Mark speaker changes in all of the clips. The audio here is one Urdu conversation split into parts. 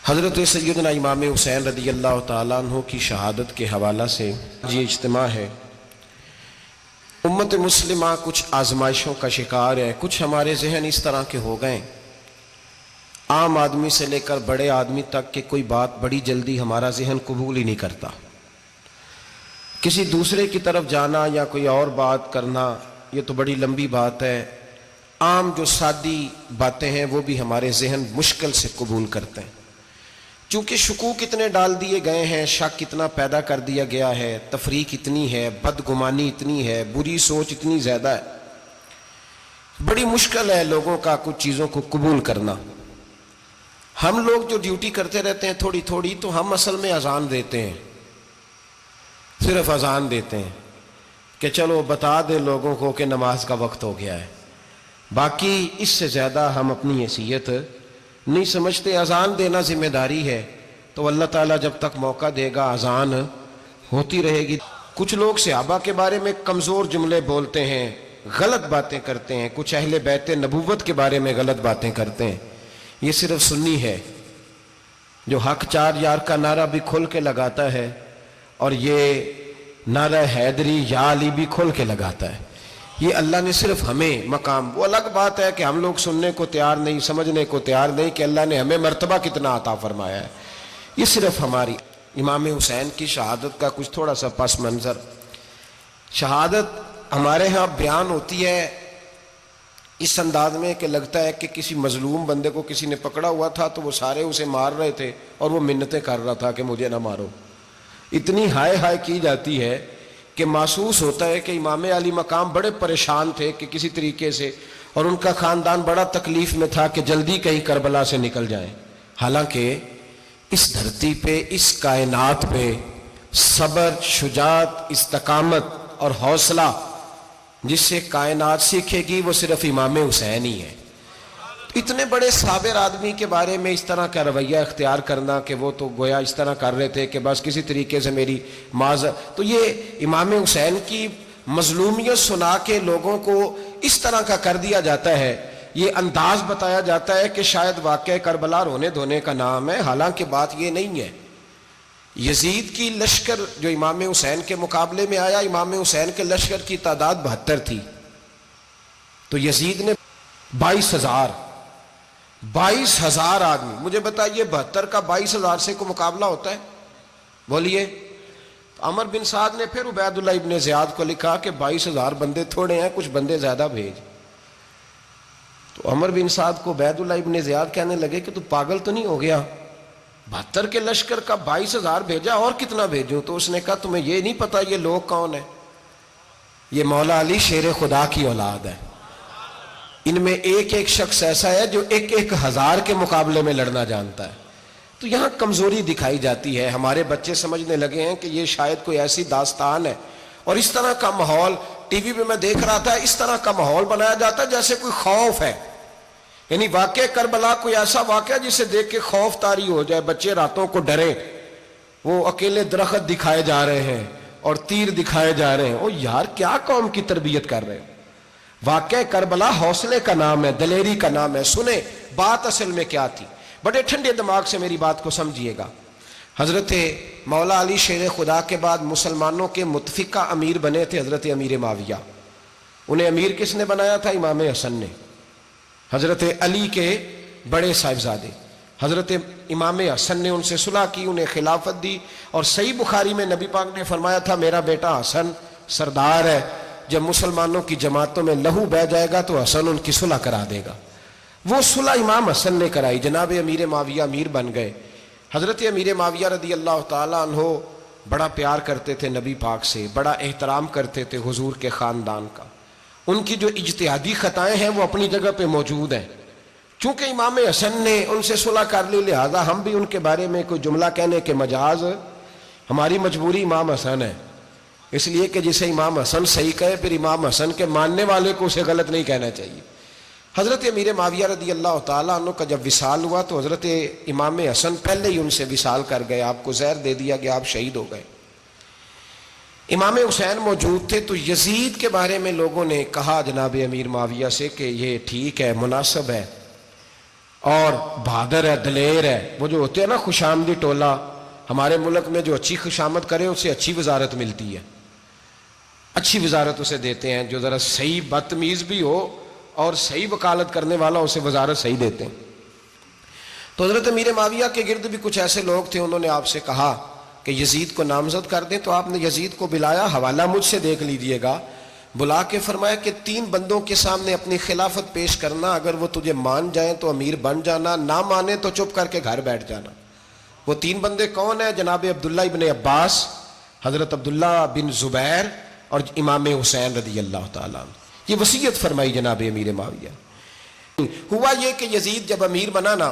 Speaker 1: حضرت سیدنا امام حسین رضی اللہ تعالیٰ عنہ کی شہادت کے حوالہ سے یہ اجتماع ہے۔ امت مسلمہ کچھ آزمائشوں کا شکار ہے، کچھ ہمارے ذہن اس طرح کے ہو گئے، عام آدمی سے لے کر بڑے آدمی تک کہ کوئی بات بڑی جلدی ہمارا ذہن قبول ہی نہیں کرتا۔ کسی دوسرے کی طرف جانا یا کوئی اور بات کرنا یہ تو بڑی لمبی بات ہے، عام جو سادی باتیں ہیں وہ بھی ہمارے ذہن مشکل سے قبول کرتے ہیں، چونکہ شکوک اتنے ڈال دیے گئے ہیں، شک اتنا پیدا کر دیا گیا ہے، تفریق اتنی ہے، بدگمانی اتنی ہے، بری سوچ اتنی زیادہ ہے، بڑی مشکل ہے لوگوں کا کچھ چیزوں کو قبول کرنا۔ ہم لوگ جو ڈیوٹی کرتے رہتے ہیں تھوڑی تھوڑی، تو ہم اصل میں اذان دیتے ہیں، صرف اذان دیتے ہیں کہ چلو بتا دے لوگوں کو کہ نماز کا وقت ہو گیا ہے، باقی اس سے زیادہ ہم اپنی حیثیت نہیں سمجھتے۔ اذان دینا ذمہ داری ہے، تو اللہ تعالیٰ جب تک موقع دے گا اذان ہوتی رہے گی۔ کچھ لوگ صحابہ کے بارے میں کمزور جملے بولتے ہیں، غلط باتیں کرتے ہیں، کچھ اہل بیت نبوت کے بارے میں غلط باتیں کرتے ہیں، یہ صرف سنی ہے جو حق چار یار کا نعرہ بھی کھل کے لگاتا ہے اور یہ نعرہ حیدری یا علی بھی کھل کے لگاتا ہے۔ یہ اللہ نے صرف ہمیں مقام، وہ الگ بات ہے کہ ہم لوگ سننے کو تیار نہیں، سمجھنے کو تیار نہیں کہ اللہ نے ہمیں مرتبہ کتنا عطا فرمایا ہے، یہ صرف ہماری۔ امام حسین کی شہادت کا کچھ تھوڑا سا پس منظر۔ شہادت ہمارے ہاں بیان ہوتی ہے اس انداز میں کہ لگتا ہے کہ کسی مظلوم بندے کو کسی نے پکڑا ہوا تھا تو وہ سارے اسے مار رہے تھے اور وہ منتیں کر رہا تھا کہ مجھے نہ مارو، اتنی ہائے ہائے کی جاتی ہے کہ محسوس ہوتا ہے کہ امام علی مقام بڑے پریشان تھے کہ کسی طریقے سے، اور ان کا خاندان بڑا تکلیف میں تھا کہ جلدی کہیں کربلا سے نکل جائیں۔ حالانکہ اس دھرتی پہ، اس کائنات پہ صبر، شجاعت، استقامت اور حوصلہ جس سے کائنات سیکھے گی وہ صرف امام حسین ہی ہے۔ اتنے بڑے صابر آدمی کے بارے میں اس طرح کا رویہ اختیار کرنا کہ وہ تو گویا اس طرح کر رہے تھے کہ بس کسی طریقے سے میری معذرت، تو یہ امام حسین کی مظلومیت سنا کے لوگوں کو اس طرح کا کر دیا جاتا ہے، یہ انداز بتایا جاتا ہے کہ شاید واقعہ کربلا رونے دھونے کا نام ہے، حالانکہ بات یہ نہیں ہے۔ یزید کی لشکر جو امام حسین کے مقابلے میں آیا، امام حسین کے لشکر کی تعداد 72 تھی، تو یزید نے 22,000 آدمی، مجھے بتائیے 72 کا 22,000 سے کو مقابلہ ہوتا ہے؟ بولیے۔ عمر بن سعد نے پھر عبید اللہ ابن زیاد کو لکھا کہ 22,000 بندے تھوڑے ہیں، کچھ بندے زیادہ بھیج۔ تو عمر بن سعد کو عبید اللہ ابن زیاد کہنے لگے کہ تو پاگل تو نہیں ہو گیا، 72 کے لشکر کا 22,000 بھیجا، اور کتنا بھیجوں؟ تو اس نے کہا تمہیں یہ نہیں پتا یہ لوگ کون ہیں؟ یہ مولا علی شیر خدا کی اولاد ہے، ان میں ایک ایک شخص ایسا ہے جو 1,000 کے مقابلے میں لڑنا جانتا ہے۔ تو یہاں کمزوری دکھائی جاتی ہے، ہمارے بچے سمجھنے لگے ہیں کہ یہ شاید کوئی ایسی داستان ہے، اور اس طرح کا ماحول ٹی وی پہ میں دیکھ رہا تھا، اس طرح کا ماحول بنایا جاتا ہے جیسے کوئی خوف ہے، یعنی واقعہ کربلا کوئی ایسا واقعہ جسے دیکھ کے خوف طاری ہو جائے، بچے راتوں کو ڈریں، وہ اکیلے درخت دکھائے جا رہے ہیں اور تیر دکھائے جا رہے ہیں۔ او یار کیا قوم کی تربیت کر رہے ہیں؟ واقعہ کربلا حوصلے کا نام ہے، دلیری کا نام ہے۔ سنیں بات اصل میں کیا تھی، بڑے ٹھنڈے دماغ سے میری بات کو سمجھیے گا۔ حضرت مولا علی شیر خدا کے بعد مسلمانوں کے متفقہ امیر بنے تھے حضرت امیر معاویہ۔ انہیں امیر کس نے بنایا تھا؟ امام حسن نے، حضرت علی کے بڑے صاحبزادے۔ حضرت امام حسن نے ان سے صلح کی، انہیں خلافت دی، اور صحیح بخاری میں نبی پاک نے فرمایا تھا میرا بیٹا حسن سردار ہے، جب مسلمانوں کی جماعتوں میں لہو بہہ جائے گا تو حسن ان کی صلح کرا دے گا۔ وہ صلح امام حسن نے کرائی، جناب امیر معاویہ امیر بن گئے۔ حضرت امیر معاویہ رضی اللہ تعالیٰ عنہ بڑا پیار کرتے تھے نبی پاک سے، بڑا احترام کرتے تھے حضور کے خاندان کا۔ ان کی جو اجتہادی خطائیں ہیں وہ اپنی جگہ پہ موجود ہیں، چونکہ امام حسن نے ان سے صلح کر لی، لہذا ہم بھی ان کے بارے میں کوئی جملہ کہنے کے مجاز، ہماری مجبوری امام حسن ہے، اس لیے کہ جسے امام حسن صحیح کہے پھر امام حسن کے ماننے والے کو اسے غلط نہیں کہنا چاہیے۔ حضرت امیر معاویہ رضی اللہ تعالیٰ عنہ کا جب وصال ہوا تو حضرت امام حسن پہلے ہی ان سے وصال کر گئے، آپ کو زہر دے دیا گیا، آپ شہید ہو گئے۔ امام حسین موجود تھے، تو یزید کے بارے میں لوگوں نے کہا جناب امیر معاویہ سے کہ یہ ٹھیک ہے، مناسب ہے، اور بہادر ہے، دلیر ہے. وہ جو ہوتے ہیں نا خوشامدی ٹولہ، ہمارے ملک میں جو اچھی خوشامد کرے اسے اچھی وزارت ملتی ہے، اچھی وزارت اسے دیتے ہیں. جو ذرا صحیح بدتمیز بھی ہو اور صحیح وکالت کرنے والا اسے وزارت صحیح دیتے ہیں. تو حضرت امیر معاویہ کے گرد بھی کچھ ایسے لوگ تھے، انہوں نے آپ سے کہا کہ یزید کو نامزد کر دیں. تو آپ نے یزید کو بلایا، حوالہ مجھ سے دیکھ لیجئے گا، بلا کے فرمایا کہ 3 بندوں کے سامنے اپنی خلافت پیش کرنا، اگر وہ تجھے مان جائیں تو امیر بن جانا، نہ مانے تو چپ کر کے گھر بیٹھ جانا. وہ 3 بندے کون ہیں؟ جناب عبداللہ ابن عباس، حضرت عبداللہ بن زبیر اور امام حسین رضی اللہ تعالیٰ عنہ. یہ وصیت فرمائی جناب امیر معاویہ. ہوا یہ کہ یزید جب امیر بنا نا،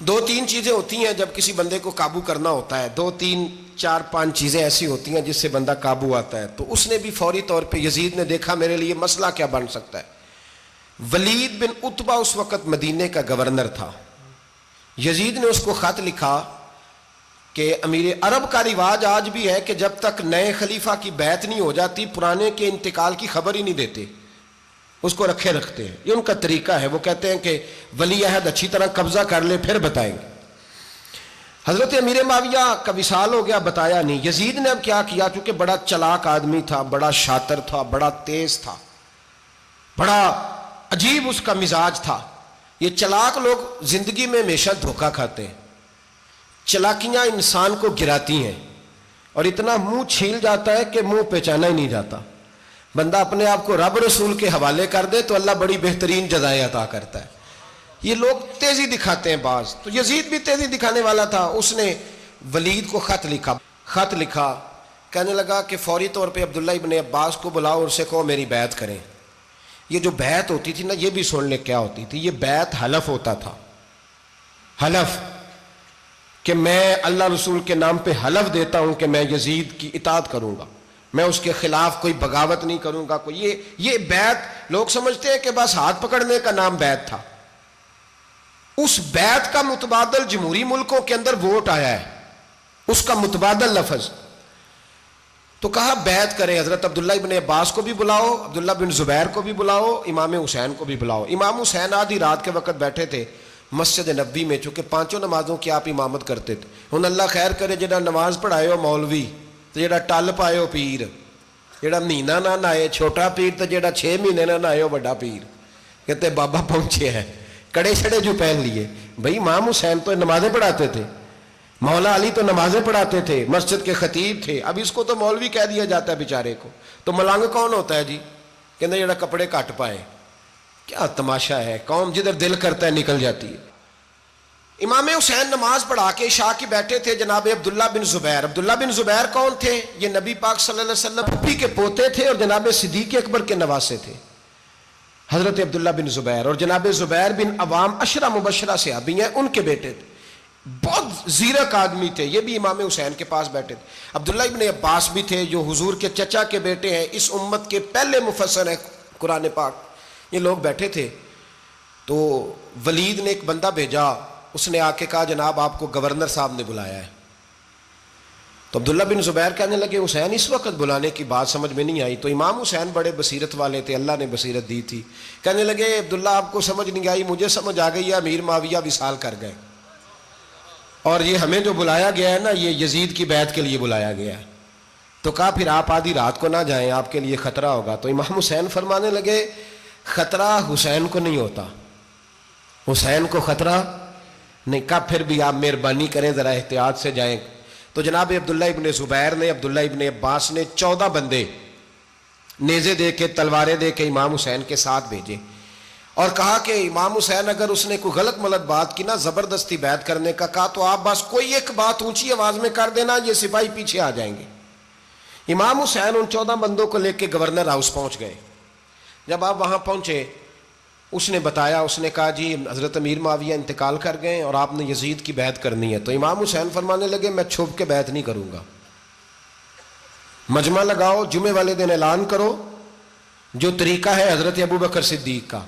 Speaker 1: 2-3 چیزیں ہوتی ہیں جب کسی بندے کو قابو کرنا ہوتا ہے، 2-3-4-5 چیزیں ایسی ہوتی ہیں جس سے بندہ قابو آتا ہے. تو اس نے بھی فوری طور پہ، یزید نے دیکھا میرے لیے مسئلہ کیا بن سکتا ہے. ولید بن عتبہ اس وقت مدینے کا گورنر تھا. یزید نے اس کو خط لکھا کہ امیر عرب کا رواج آج بھی ہے کہ جب تک نئے خلیفہ کی بیعت نہیں ہو جاتی پرانے کے انتقال کی خبر ہی نہیں دیتے، اس کو رکھے رکھتے ہیں. یہ ان کا طریقہ ہے. وہ کہتے ہیں کہ ولی عہد اچھی طرح قبضہ کر لے پھر بتائیں گے. حضرت امیر معاویہ کا وصال ہو گیا، بتایا نہیں. یزید نے اب کیا کیا، چونکہ بڑا چلاک آدمی تھا، بڑا شاطر تھا، بڑا تیز تھا، بڑا عجیب اس کا مزاج تھا. یہ چلاک لوگ زندگی میں ہمیشہ دھوکہ کھاتے ہیں، چلاکیاں انسان کو گراتی ہیں اور اتنا منہ چھیل جاتا ہے کہ منہ پہچانا ہی نہیں جاتا. بندہ اپنے آپ کو رب رسول کے حوالے کر دے تو اللہ بڑی بہترین جزائیں عطا کرتا ہے. یہ لوگ تیزی دکھاتے ہیں بعض. تو یزید بھی تیزی دکھانے والا تھا. اس نے ولید کو خط لکھا، کہنے لگا کہ فوری طور پہ عبداللہ ابن عباس کو بلاؤ اور اسے کہو میری بیعت کریں. یہ جو بیعت ہوتی تھی نا، یہ بھی سن لے کیا ہوتی تھی. یہ بیعت حلف ہوتا تھا، حلف کہ میں اللہ رسول کے نام پہ حلف دیتا ہوں کہ میں یزید کی اطاعت کروں گا، میں اس کے خلاف کوئی بغاوت نہیں کروں گا. کوئی یہ بیعت لوگ سمجھتے ہیں کہ بس ہاتھ پکڑنے کا نام بیعت تھا. اس بیعت کا متبادل جمہوری ملکوں کے اندر ووٹ آیا ہے، اس کا متبادل لفظ. تو کہا بیعت کرے. حضرت عبداللہ ابن عباس کو بھی بلاؤ، عبداللہ بن زبیر کو بھی بلاؤ، امام حسین کو بھی بلاؤ. امام حسین آدھی رات کے وقت بیٹھے تھے مسجد نبوی میں، چونکہ 5 نمازوں کی آپ امامت کرتے تھے. ہن اللہ خیر کرے، جڑا نماز پڑھائے ہو مولوی تو جڑا ٹل پائے ہو پیر، جڑا مہینہ نہ نہائے چھوٹا پیر، تو جڑا 6 مہینے نہ نہائے ہو بڑا پیر. کہتے بابا پہنچے ہیں، کڑے چھڑے جو پہن لیے. بھائی امام حسین تو نمازیں پڑھاتے تھے، مولا علی تو نمازیں پڑھاتے تھے، مسجد کے خطیب تھے. اب اس کو تو مولوی کہہ دیا جاتا ہے بیچارے کو. تو ملنگ کون ہوتا ہے جی؟ کہتے جڑا کپڑے کٹ پائے. کیا تماشا ہے، قوم جدھر دل کرتا ہے نکل جاتی ہے. امام حسین نماز پڑھا کے عشاء کی بیٹھے تھے جناب عبداللہ بن زبیر. عبداللہ بن زبیر کون تھے؟ یہ نبی پاک صلی اللہ علیہ وسلم پھپھی کے پوتے تھے اور جناب صدیق اکبر کے نواسے تھے. حضرت عبداللہ بن زبیر اور جناب زبیر بن عوام عشرہ مبشرہ صحابی ہیں، ان کے بیٹے تھے. بہت زیرک آدمی تھے. یہ بھی امام حسین کے پاس بیٹھے تھے. عبداللہ ابن عباس بھی تھے جو حضور کے چچا کے بیٹے ہیں، اس امت کے پہلے مفسر ہیں قرآن پاک. یہ لوگ بیٹھے تھے. تو ولید نے ایک بندہ بھیجا، اس نے آ کے کہا جناب آپ کو گورنر صاحب نے بلایا ہے. تو عبداللہ بن زبیر کہنے لگے حسین اس وقت بلانے کی بات سمجھ میں نہیں آئی. تو امام حسین بڑے بصیرت والے تھے، اللہ نے بصیرت دی تھی. کہنے لگے عبداللہ آپ کو سمجھ نہیں آئی، مجھے سمجھ آ گئی ہے، امیر معاویہ وصال کر گئے اور یہ ہمیں جو بلایا گیا ہے نا، یہ یزید کی بیعت کے لیے بلایا گیا ہے. تو کہا پھر آپ آدھی رات کو نہ جائیں، آپ کے لیے خطرہ ہوگا. تو امام حسین فرمانے لگے خطرہ حسین کو نہیں ہوتا، حسین کو خطرہ نہیں. کہا پھر بھی آپ مہربانی کریں ذرا احتیاط سے جائیں. تو جناب عبداللہ ابن زبیر نے، عبداللہ ابن عباس نے 14 بندے نیزے دے کے، تلواریں دے کے امام حسین کے ساتھ بھیجے اور کہا کہ امام حسین اگر اس نے کوئی غلط ملت بات کی نا، زبردستی بیعت کرنے کا کہا، تو آپ بس کوئی ایک بات اونچی آواز میں کر دینا، یہ سپاہی پیچھے آ جائیں گے. امام حسین ان 14 بندوں کو لے کے گورنر ہاؤس پہنچ گئے. جب آپ وہاں پہنچے اس نے بتایا، اس نے کہا جی حضرت امیر معاویہ انتقال کر گئے اور آپ نے یزید کی بیعت کرنی ہے. تو امام حسین فرمانے لگے میں چھپ کے بیعت نہیں کروں گا، مجمع لگاؤ، جمعے والے دن اعلان کرو. جو طریقہ ہے حضرت ابو بکر صدیق کا،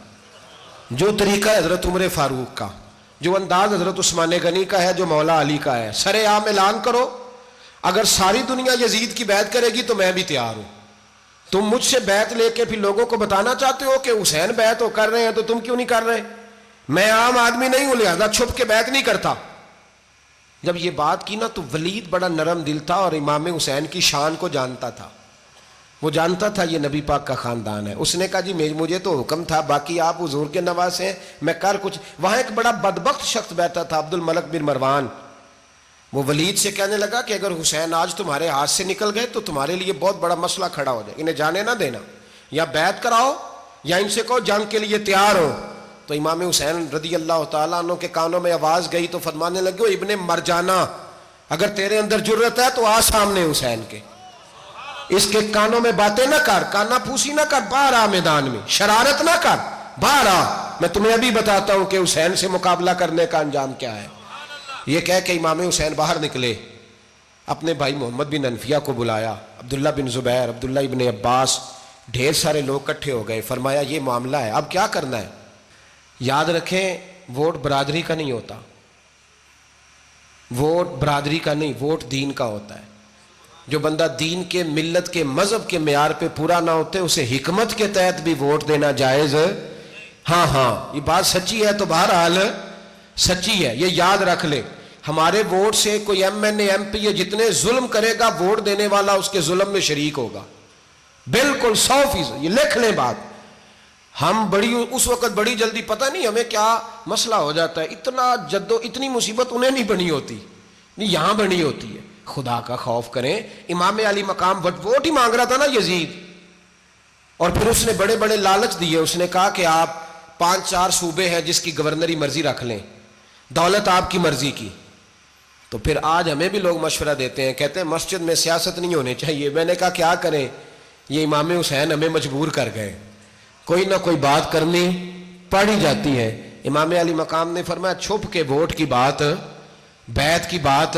Speaker 1: جو طریقہ ہے حضرت عمر فاروق کا، جو انداز حضرت عثمان غنی کا ہے، جو مولا علی کا ہے، سر عام اعلان کرو. اگر ساری دنیا یزید کی بیعت کرے گی تو میں بھی تیار ہوں. تم مجھ سے بیعت لے کے پھر لوگوں کو بتانا چاہتے ہو کہ حسین بیعت ہو کر رہے ہیں تو تم کیوں نہیں کر رہے؟ میں عام آدمی نہیں ہوں لہذا چھپ کے بیعت نہیں کرتا. جب یہ بات کی نا تو ولید بڑا نرم دل تھا اور امام حسین کی شان کو جانتا تھا. وہ جانتا تھا یہ نبی پاک کا خاندان ہے. اس نے کہا جی مجھے تو حکم تھا، باقی آپ حضور کے نواز ہیں، میں کر کچھ. وہاں ایک بڑا بدبخت شخص بیٹھا تھا، عبد الملک بن مروان. وہ ولید سے کہنے لگا کہ اگر حسین آج تمہارے ہاتھ سے نکل گئے تو تمہارے لیے بہت بڑا مسئلہ کھڑا ہو جائے، انہیں جانے نہ دینا، یا بیعت کراؤ یا ان سے کہو جنگ کے لیے تیار ہو. تو امام حسین رضی اللہ تعالیٰ عنہ کے کانوں میں آواز گئی تو فرمانے لگے ابن مرجانہ، اگر تیرے اندر جرت ہے تو آ سامنے حسین کے، اس کے کانوں میں باتیں نہ کر، کانا پھوسی نہ کر، باہر آ میدان میں، شرارت نہ کر، باہر آ، میں تمہیں ابھی بتاتا ہوں کہ حسین سے مقابلہ کرنے کا انجام کیا ہے. یہ کہہ کہ امام حسین باہر نکلے، اپنے بھائی محمد بن انفیہ کو بلایا، عبداللہ بن زبیر، عبداللہ ابن عباس، ڈھیر سارے لوگ اکٹھے ہو گئے. فرمایا یہ معاملہ ہے، اب کیا کرنا ہے. یاد رکھیں ووٹ برادری کا نہیں ہوتا، ووٹ برادری کا نہیں، ووٹ دین کا ہوتا ہے. جو بندہ دین کے، ملت کے، مذہب کے معیار پہ پورا نہ ہوتے اسے حکمت کے تحت بھی ووٹ دینا جائز. ہاں یہ بات سچی ہے تو بہرحال سچی ہے، یہ یاد رکھ لے. ہمارے ووٹ سے کوئی ایم این اے، ایم پی اے جتنے ظلم کرے گا ووٹ دینے والا اس کے ظلم میں شریک ہوگا، بالکل 100%. یہ لکھ لیں بات. ہم اس وقت بڑی جلدی، پتہ نہیں ہمیں کیا مسئلہ ہو جاتا ہے، اتنا اتنی مصیبت انہیں نہیں بنی ہوتی، نہیں یہاں بنی ہوتی ہے. خدا کا خوف کریں. امام علی مقام ووٹ ہی مانگ رہا تھا نا یزید، اور پھر اس نے بڑے بڑے لالچ دیے. اس نے کہا کہ آپ 5-4 صوبے ہیں جس کی گورنری مرضی رکھ لیں، دولت آپ کی مرضی کی. تو پھر آج ہمیں بھی لوگ مشورہ دیتے ہیں، کہتے ہیں مسجد میں سیاست نہیں ہونی چاہیے. میں نے کہا کیا کریں، یہ امام حسین ہمیں مجبور کر گئے، کوئی نہ کوئی بات کرنی پڑ ہی جاتی ہے. امام علی مقام نے فرمایا چھپ کے ووٹ کی بات، بیعت کی بات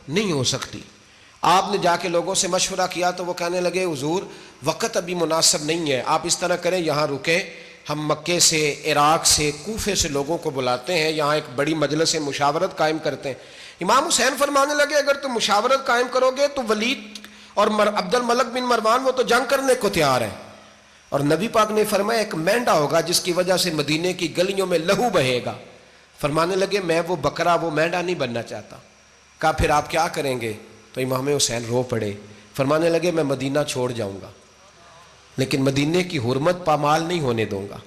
Speaker 1: نہیں ہو سکتی. آپ نے جا کے لوگوں سے مشورہ کیا تو وہ کہنے لگے حضور وقت ابھی مناسب نہیں ہے، آپ اس طرح کریں یہاں رکیں، ہم مکے سے، عراق سے، کوفے سے لوگوں کو بلاتے ہیں، یہاں ایک بڑی مجلس مشاورت قائم کرتے ہیں. امام حسین فرمانے لگے اگر تم مشاورت قائم کرو گے تو ولید اور عبد الملک بن مروان وہ تو جنگ کرنے کو تیار ہیں، اور نبی پاک نے فرمایا ایک مینڈا ہوگا جس کی وجہ سے مدینے کی گلیوں میں لہو بہے گا. فرمانے لگے میں وہ بکرا، وہ مینڈا نہیں بننا چاہتا. کہا پھر آپ کیا کریں گے؟ تو امام حسین رو پڑے، فرمانے لگے میں مدینہ چھوڑ جاؤں گا لیکن مدینے کی حرمت پامال نہیں ہونے دوں گا.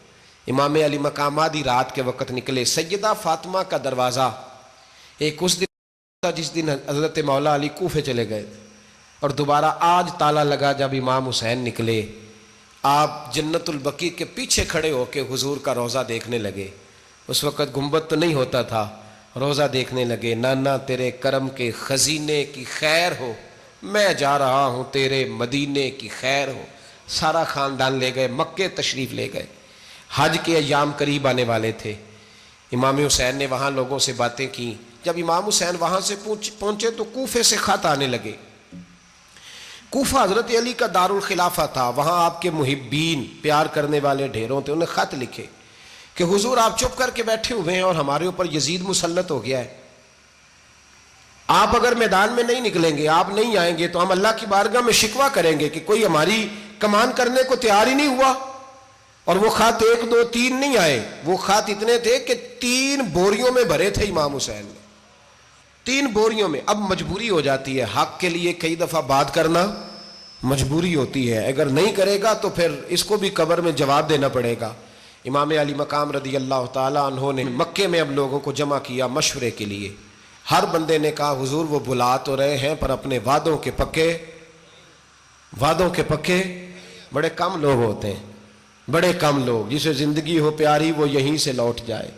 Speaker 1: امام علی مقام آدھی رات کے وقت نکلے. سیدہ فاطمہ کا دروازہ ایک اس دن تھا جس دن حضرت مولا علی کوفے چلے گئے، اور دوبارہ آج تالا لگا جب امام حسین نکلے. آپ جنت البقیع کے پیچھے کھڑے ہو کے حضور کا روضہ دیکھنے لگے. اس وقت گنبد تو نہیں ہوتا تھا، روضہ دیکھنے لگے. نانا تیرے کرم کے خزینے کی خیر ہو، میں جا رہا ہوں تیرے مدینے کی خیر ہو. سارا خاندان لے گئے، مکے تشریف لے گئے. حج کے ایام قریب آنے والے تھے. امام حسین نے وہاں لوگوں سے باتیں کی. جب امام حسین وہاں سے پہنچے تو کوفے سے خط آنے لگے. کوفہ حضرت علی کا دارالخلافہ تھا، وہاں آپ کے محبین، پیار کرنے والے ڈھیروں تھے. انہیں خط لکھے کہ حضور آپ چپ کر کے بیٹھے ہوئے ہیں اور ہمارے اوپر یزید مسلط ہو گیا ہے. آپ اگر میدان میں نہیں نکلیں گے، آپ نہیں آئیں گے تو ہم اللہ کی بارگاہ میں شکوہ کریں گے کہ کوئی ہماری کمان کرنے کو تیار ہی نہیں ہوا. اور وہ خط 1 2 3 نہیں آئے، وہ خط اتنے تھے کہ 3 بوریوں میں بھرے تھے امام حسین نے، 3 بوریوں میں. اب مجبوری ہو جاتی ہے، حق کے لیے کئی دفعہ بات کرنا مجبوری ہوتی ہے. اگر نہیں کرے گا تو پھر اس کو بھی قبر میں جواب دینا پڑے گا. امام علی مقام رضی اللہ تعالیٰ عنہ نے مکے میں اب لوگوں کو جمع کیا مشورے کے لیے. ہر بندے نے کہا حضور وہ بلا تو رہے ہیں پر اپنے وعدوں کے پکے بڑے کم لوگ ہوتے ہیں، بڑے کم لوگ. جسے زندگی ہو پیاری وہ یہیں سے لوٹ جائے.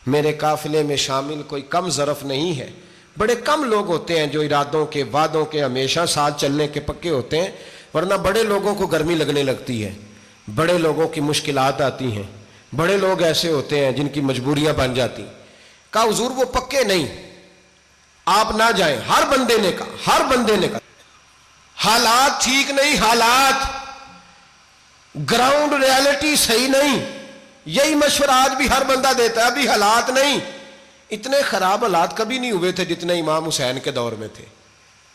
Speaker 1: میرے قافلے میں شامل کوئی کم ظرف نہیں ہے. بڑے کم لوگ ہوتے ہیں جو ارادوں کے، وعدوں کے ہمیشہ ساتھ چلنے کے پکے ہوتے ہیں، ورنہ بڑے لوگوں کو گرمی لگنے لگتی ہے، بڑے لوگوں کی مشکلات آتی ہیں، بڑے لوگ ایسے ہوتے ہیں جن کی مجبوریاں بن جاتی. کہا حضور وہ پکے نہیں، آپ نہ جائیں. ہر بندے نے کہا حالات ٹھیک نہیں، حالات گراؤنڈ ریالٹی صحیح نہیں. یہی مشورہ آج بھی ہر بندہ دیتا ہے. ابھی حالات نہیں، اتنے خراب حالات کبھی نہیں ہوئے تھے جتنے امام حسین کے دور میں تھے.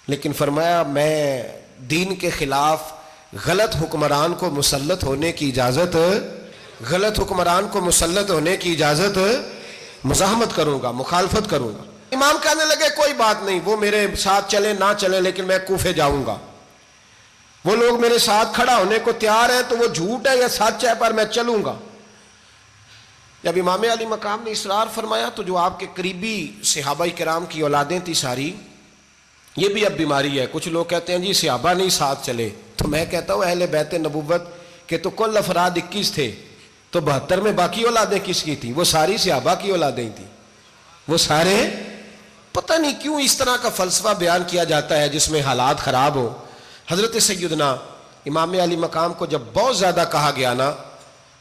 Speaker 1: لیکن فرمایا میں دین کے خلاف غلط حکمران کو مسلط ہونے کی اجازت غلط حکمران کو مسلط ہونے کی اجازت، مزاحمت کروں گا، مخالفت کروں گا۔ امام کہنے لگے کوئی بات نہیں، وہ میرے ساتھ چلے نہ چلے لیکن میں کوفے جاؤں گا، وہ لوگ میرے ساتھ کھڑا ہونے کو تیار ہیں تو وہ جھوٹ ہے یا سچ ہے پر میں چلوں گا۔ جب امام علی مقام نے اصرار فرمایا تو جو آپ کے قریبی صحابہ کرام کی اولادیں تھی ساری، یہ بھی اب بیماری ہے، کچھ لوگ کہتے ہیں جی صحابہ نہیں ساتھ چلے، تو میں کہتا ہوں اہل بیت نبوت کے تو کل افراد 21 تھے، تو 72 میں باقی اولادیں کس کی تھیں؟ وہ ساری صحابہ کی اولادیں تھیں، وہ سارے۔ پتہ نہیں کیوں اس طرح کا فلسفہ بیان کیا جاتا ہے جس میں حالات خراب ہو۔ حضرت سیدنا امام علی مقام کو جب بہت زیادہ کہا گیا نا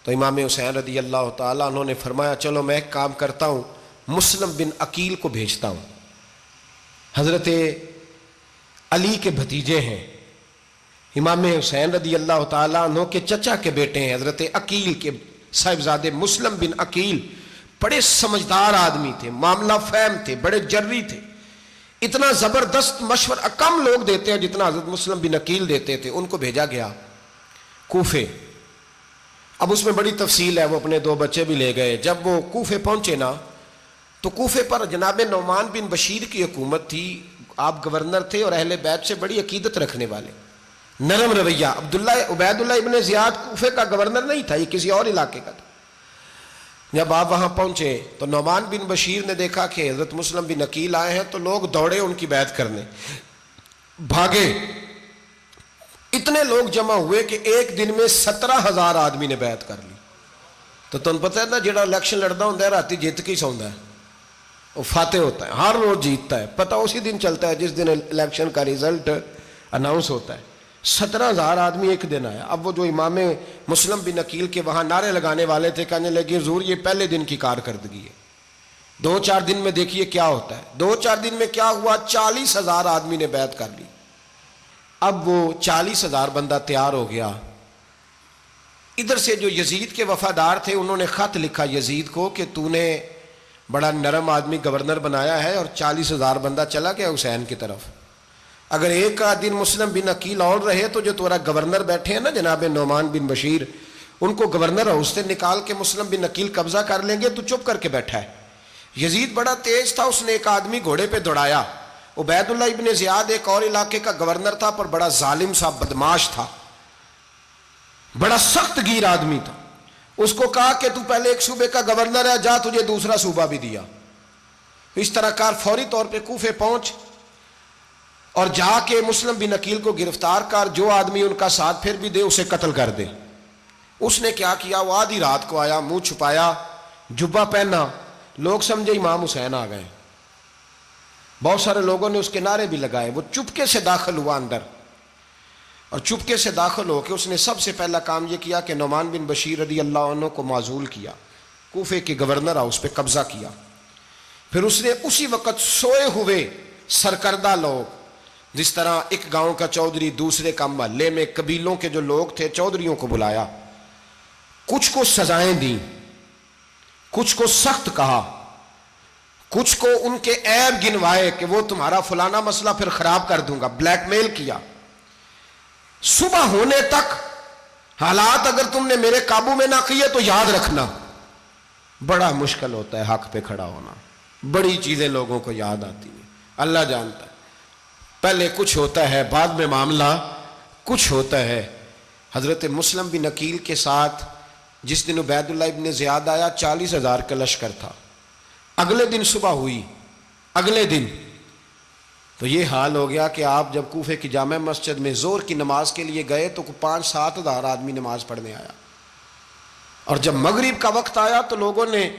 Speaker 1: تو امام حسین رضی اللہ تعالیٰ انہوں نے فرمایا چلو میں ایک کام کرتا ہوں، مسلم بن عقیل کو بھیجتا ہوں، حضرت علی کے بھتیجے ہیں، امام حسین رضی اللہ تعالیٰ عنہ کے چچا کے بیٹے ہیں، حضرت عقیل کے صاحبزادے مسلم بن عقیل بڑے سمجھدار آدمی تھے، معاملہ فہم تھے، بڑے جری تھے، اتنا زبردست مشورہ کم لوگ دیتے ہیں جتنا حضرت مسلم بن عقیل دیتے تھے۔ ان کو بھیجا گیا کوفے۔ اب اس میں بڑی تفصیل ہے، وہ اپنے 2 بچے بھی لے گئے۔ جب وہ کوفے پہنچے نا تو کوفے پر جناب نعمان بن بشیر کی حکومت تھی، آپ گورنر تھے اور اہل بیت سے بڑی عقیدت رکھنے والے، نرم رویہ۔ عبید اللہ ابن زیاد کوفے کا گورنر نہیں تھا، یہ کسی اور علاقے کا تھا۔ جب آپ وہاں پہنچے تو نعمان بن بشیر نے دیکھا کہ حضرت مسلم بن عقیل آئے ہیں تو لوگ دوڑے ان کی بیعت کرنے، بھاگے، اتنے لوگ جمع ہوئے کہ ایک دن میں 17,000 آدمی نے بیعت کر لی۔ تو تم پتہ ہے نا جڑا الیکشن لڑتا ہوں راتی جیت کے ہی سوندا ہے، وہ فاتح ہوتا ہے، ہر روز جیتتا ہے، پتہ اسی دن چلتا ہے جس دن الیکشن کا ریزلٹ اناؤنس ہوتا ہے۔ 17,000 آدمی ایک دن آیا۔ اب وہ جو امام مسلم بن عقیل کے وہاں نعرے لگانے والے تھے کہنے لگے حضور یہ پہلے دن کی کارکردگی ہے، 2-4 دن میں دیکھیے کیا ہوتا ہے۔ 2-4 دن میں کیا ہوا؟ 40,000 آدمی نے بیعت کر لی۔ اب وہ 40,000 بندہ تیار ہو گیا۔ ادھر سے جو یزید کے وفادار تھے انہوں نے خط لکھا یزید کو کہ تو نے بڑا نرم آدمی گورنر بنایا ہے اور 40,000 بندہ چلا گیا حسین کی طرف، اگر ایک دن مسلم بن عقیل اور رہے تو جو تمہارا گورنر بیٹھے ہیں نا جناب نعمان بن بشیر، ان کو گورنر ہاؤس سے نکال کے مسلم بن عقیل قبضہ کر لیں گے، تو چپ کر کے بیٹھا ہے۔ یزید بڑا تیز تھا، اس نے ایک آدمی گھوڑے پہ دوڑایا۔ عبید اللہ ابن زیاد ایک اور علاقے کا گورنر تھا پر بڑا ظالم سا بدماش تھا، بڑا سخت گیر آدمی تھا۔ اس کو کہا کہ تو پہلے ایک صوبے کا گورنر ہے، جا تجھے دوسرا صوبہ بھی دیا۔ اس طرح کار فوری طور پہ کوفے پہنچ اور جا کے مسلم بن عقیل کو گرفتار کر، جو آدمی ان کا ساتھ پھر بھی دے اسے قتل کر دے۔ اس نے کیا کیا؟ وہ آدھی رات کو آیا، منہ چھپایا، جبہ پہنا، لوگ سمجھے امام حسین آ گئے۔ بہت سارے لوگوں نے اس کے نعرے بھی لگائے۔ وہ چپکے سے داخل ہوا اندر، اور چپکے سے داخل ہو کے اس نے سب سے پہلا کام یہ کیا کہ نعمان بن بشیر رضی اللہ عنہ کو معزول کیا، کوفے کے گورنر ہاؤس پہ قبضہ کیا۔ پھر اس نے اسی وقت سوئے ہوئے سرکردہ لوگ، جس طرح ایک گاؤں کا چودھری دوسرے کا محلے میں قبیلوں کے جو لوگ تھے چودھریوں کو بلایا، کچھ کو سزائیں دیں، کچھ کو سخت کہا، کچھ کو ان کے عیب گنوائے کہ وہ تمہارا فلانا مسئلہ پھر خراب کر دوں گا، بلیک میل کیا۔ صبح ہونے تک حالات اگر تم نے میرے قابو میں نہ کیے تو یاد رکھنا بڑا مشکل ہوتا ہے حق پہ کھڑا ہونا، بڑی چیزیں لوگوں کو یاد آتی ہیں، اللہ جانتا ہے، پہلے کچھ ہوتا ہے بعد میں معاملہ کچھ ہوتا ہے۔ حضرت مسلم بن عقیل کے ساتھ جس دن عبید اللہ ابن زیاد آیا 40,000 کا لشکر تھا۔ اگلے دن صبح ہوئی، اگلے دن تو یہ حال ہو گیا کہ آپ جب کوفے کی جامع مسجد میں زور کی نماز کے لیے گئے تو 5-7 ہزار آدمی نماز پڑھنے آیا، اور جب مغرب کا وقت آیا تو لوگوں نے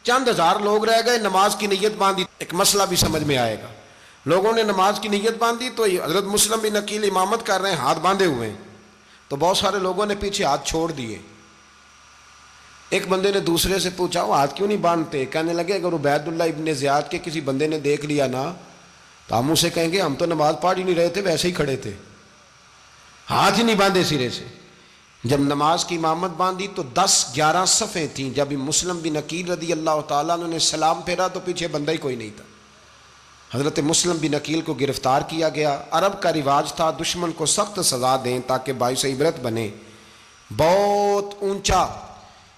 Speaker 1: چند ہزار لوگ رہ گئے، نماز کی نیت باندھی۔ ایک مسئلہ بھی سمجھ میں آئے گا، لوگوں نے نماز کی نیت باندھی تو حضرت مسلم بن عقیل امامت کر رہے ہیں، ہاتھ باندھے ہوئے ہیں، تو بہت سارے لوگوں نے پیچھے ہاتھ چھوڑ دیے۔ ایک بندے نے دوسرے سے پوچھا وہ ہاتھ کیوں نہیں باندھتے؟ کہنے لگے اگر عبید اللہ ابن زیاد کے کسی بندے نے دیکھ لیا نا تو ہم اسے کہیں گے ہم تو نماز پڑھ ہی نہیں رہے تھے، ویسے ہی کھڑے تھے، ہاتھ ہی نہیں باندھے سرے سے۔ جب نماز کی امامت باندھی تو 10-11 صفیں تھیں۔ جب مسلم بن عقیل رضی اللہ تعالیٰ عنہ نے سلام پھیرا تو پیچھے بندہ ہی کوئی نہیں تھا۔ حضرت مسلم بن عقیل کو گرفتار کیا گیا۔ عرب کا رواج تھا دشمن کو سخت سزا دیں تاکہ باعث عبرت بنے۔ بہت اونچا